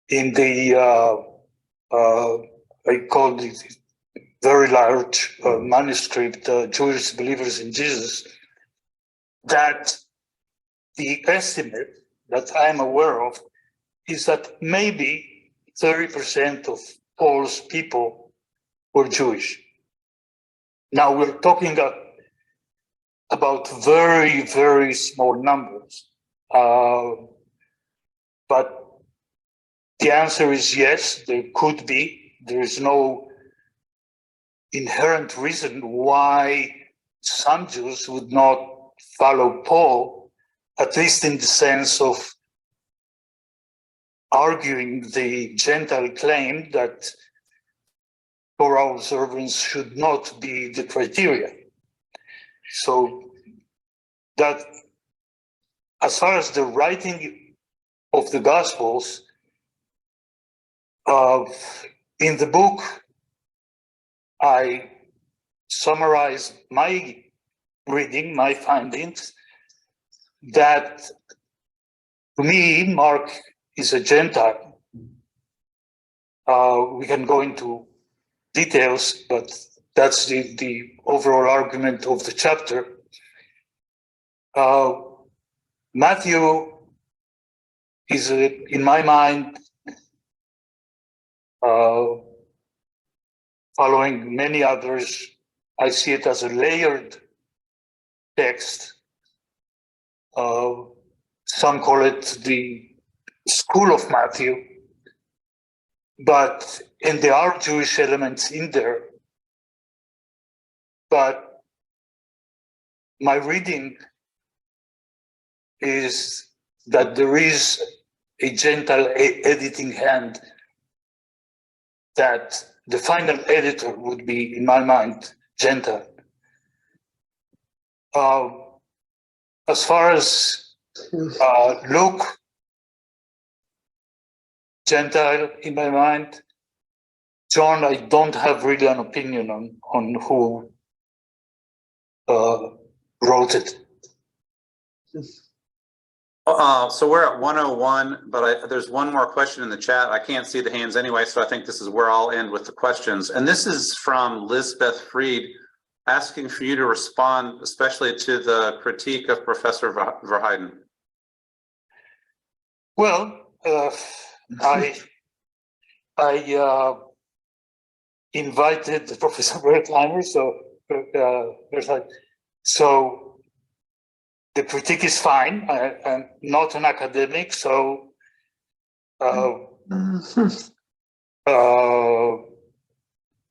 in the, I call it very large manuscript, Jewish Believers in Jesus, that the estimate that I'm aware of is that maybe 30% of Paul's people were Jewish. Now we're talking about very, very small numbers. But the answer is yes, there could be. There is no inherent reason why some Jews would not follow Paul, at least in the sense of arguing the Gentile claim that Torah observance should not be the criteria. So that, as far as the writing of the Gospels, in the book, I summarize my reading, my findings, that to me, Mark is a Gentile. We can go into details, but that's the overall argument of the chapter. Matthew is, in my mind, following many others, I see it as a layered text. Some call it the School of Matthew, and there are Jewish elements in there. But my reading is that there is a Gentile editing hand, that the final editor would be, in my mind, Gentile. As far as Luke, Gentile in my mind. John, I don't have really an opinion on who wrote it. So we're at 101, but there's one more question in the chat. I can't see the hands anyway, so I think this is where I'll end with the questions. And this is from Lisbeth Freed, asking for you to respond, especially to the critique of Professor Verheyden. Well, I invited Professor Wertheimer, so the critique is fine. I'm not an academic, so I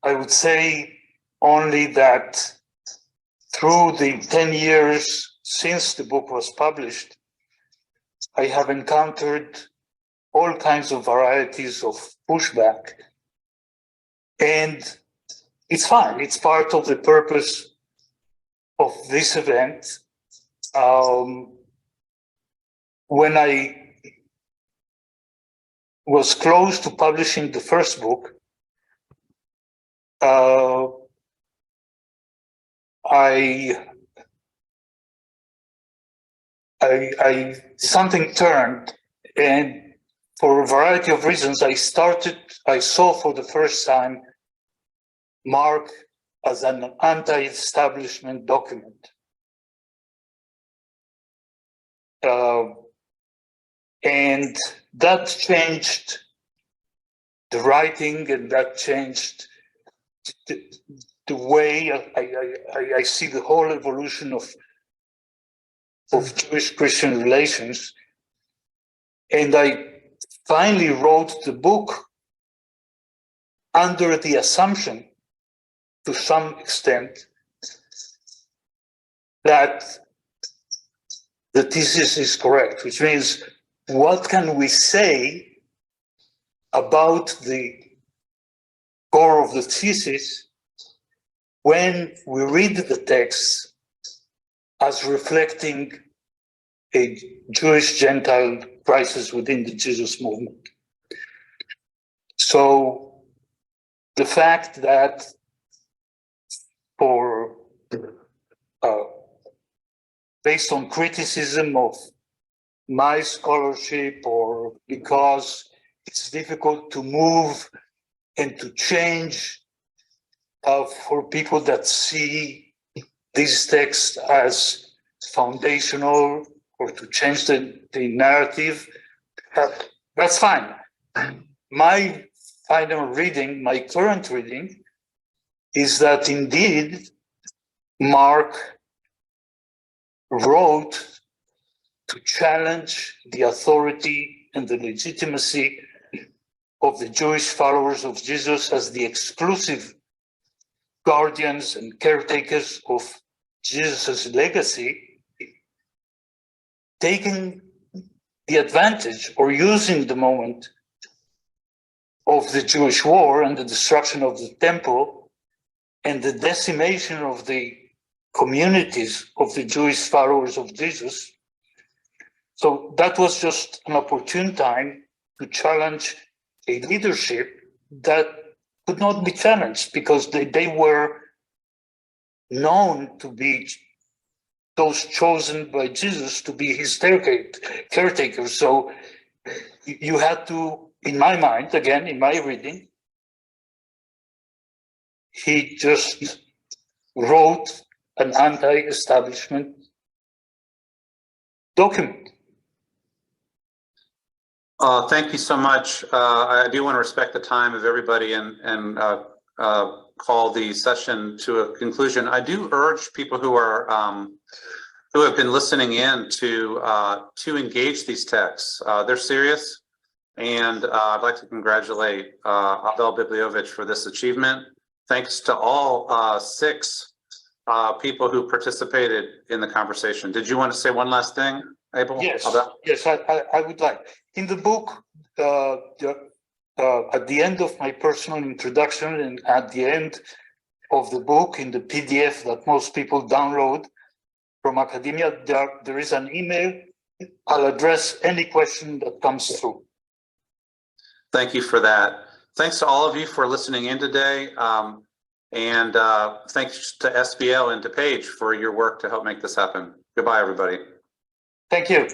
would say only that through the 10 years since the book was published, I have encountered all kinds of varieties of pushback. And it's fine. It's part of the purpose of this event. When I was close to publishing the first book, something turned, and for a variety of reasons, I saw for the first time Mark as an anti-establishment document. And that changed the writing, and that changed the way I see the whole evolution of Jewish-Christian relations. And I finally wrote the book under the assumption, to some extent, that the thesis is correct, which means what can we say about the core of the thesis when we read the text as reflecting a Jewish-Gentile crisis within the Jesus movement. So the fact that based on criticism of my scholarship, or because it's difficult to move and to change for people that see these texts as foundational, or to change the narrative, that's fine. My final reading, my current reading, is that indeed Mark wrote to challenge the authority and the legitimacy of the Jewish followers of Jesus as the exclusive guardians and caretakers of Jesus' legacy, taking the advantage or using the moment of the Jewish war and the destruction of the temple and the decimation of the communities of the Jewish followers of Jesus. So that was just an opportune time to challenge a leadership that could not be challenged, because they were known to be those chosen by Jesus to be his caretakers. So you had to, in my mind, again, in my reading, he just wrote an anti-establishment document. Thank you so much. I do want to respect the time of everybody and call the session to a conclusion. I do urge people who have been listening in to engage these texts. They're serious, and I'd like to congratulate Abel Bibliowicz for this achievement. Thanks to all 6 people who participated in the conversation. Did you want to say one last thing, Abel? Yes, Abel? yes, I would like. In the book, at the end of my personal introduction and at the end of the book, in the PDF that most people download from academia, there is an email. I'll address any question that comes through. Thank you for that. Thanks to all of you for listening in today. And thanks to SBL and to Paige for your work to help make this happen. Goodbye, everybody. Thank you.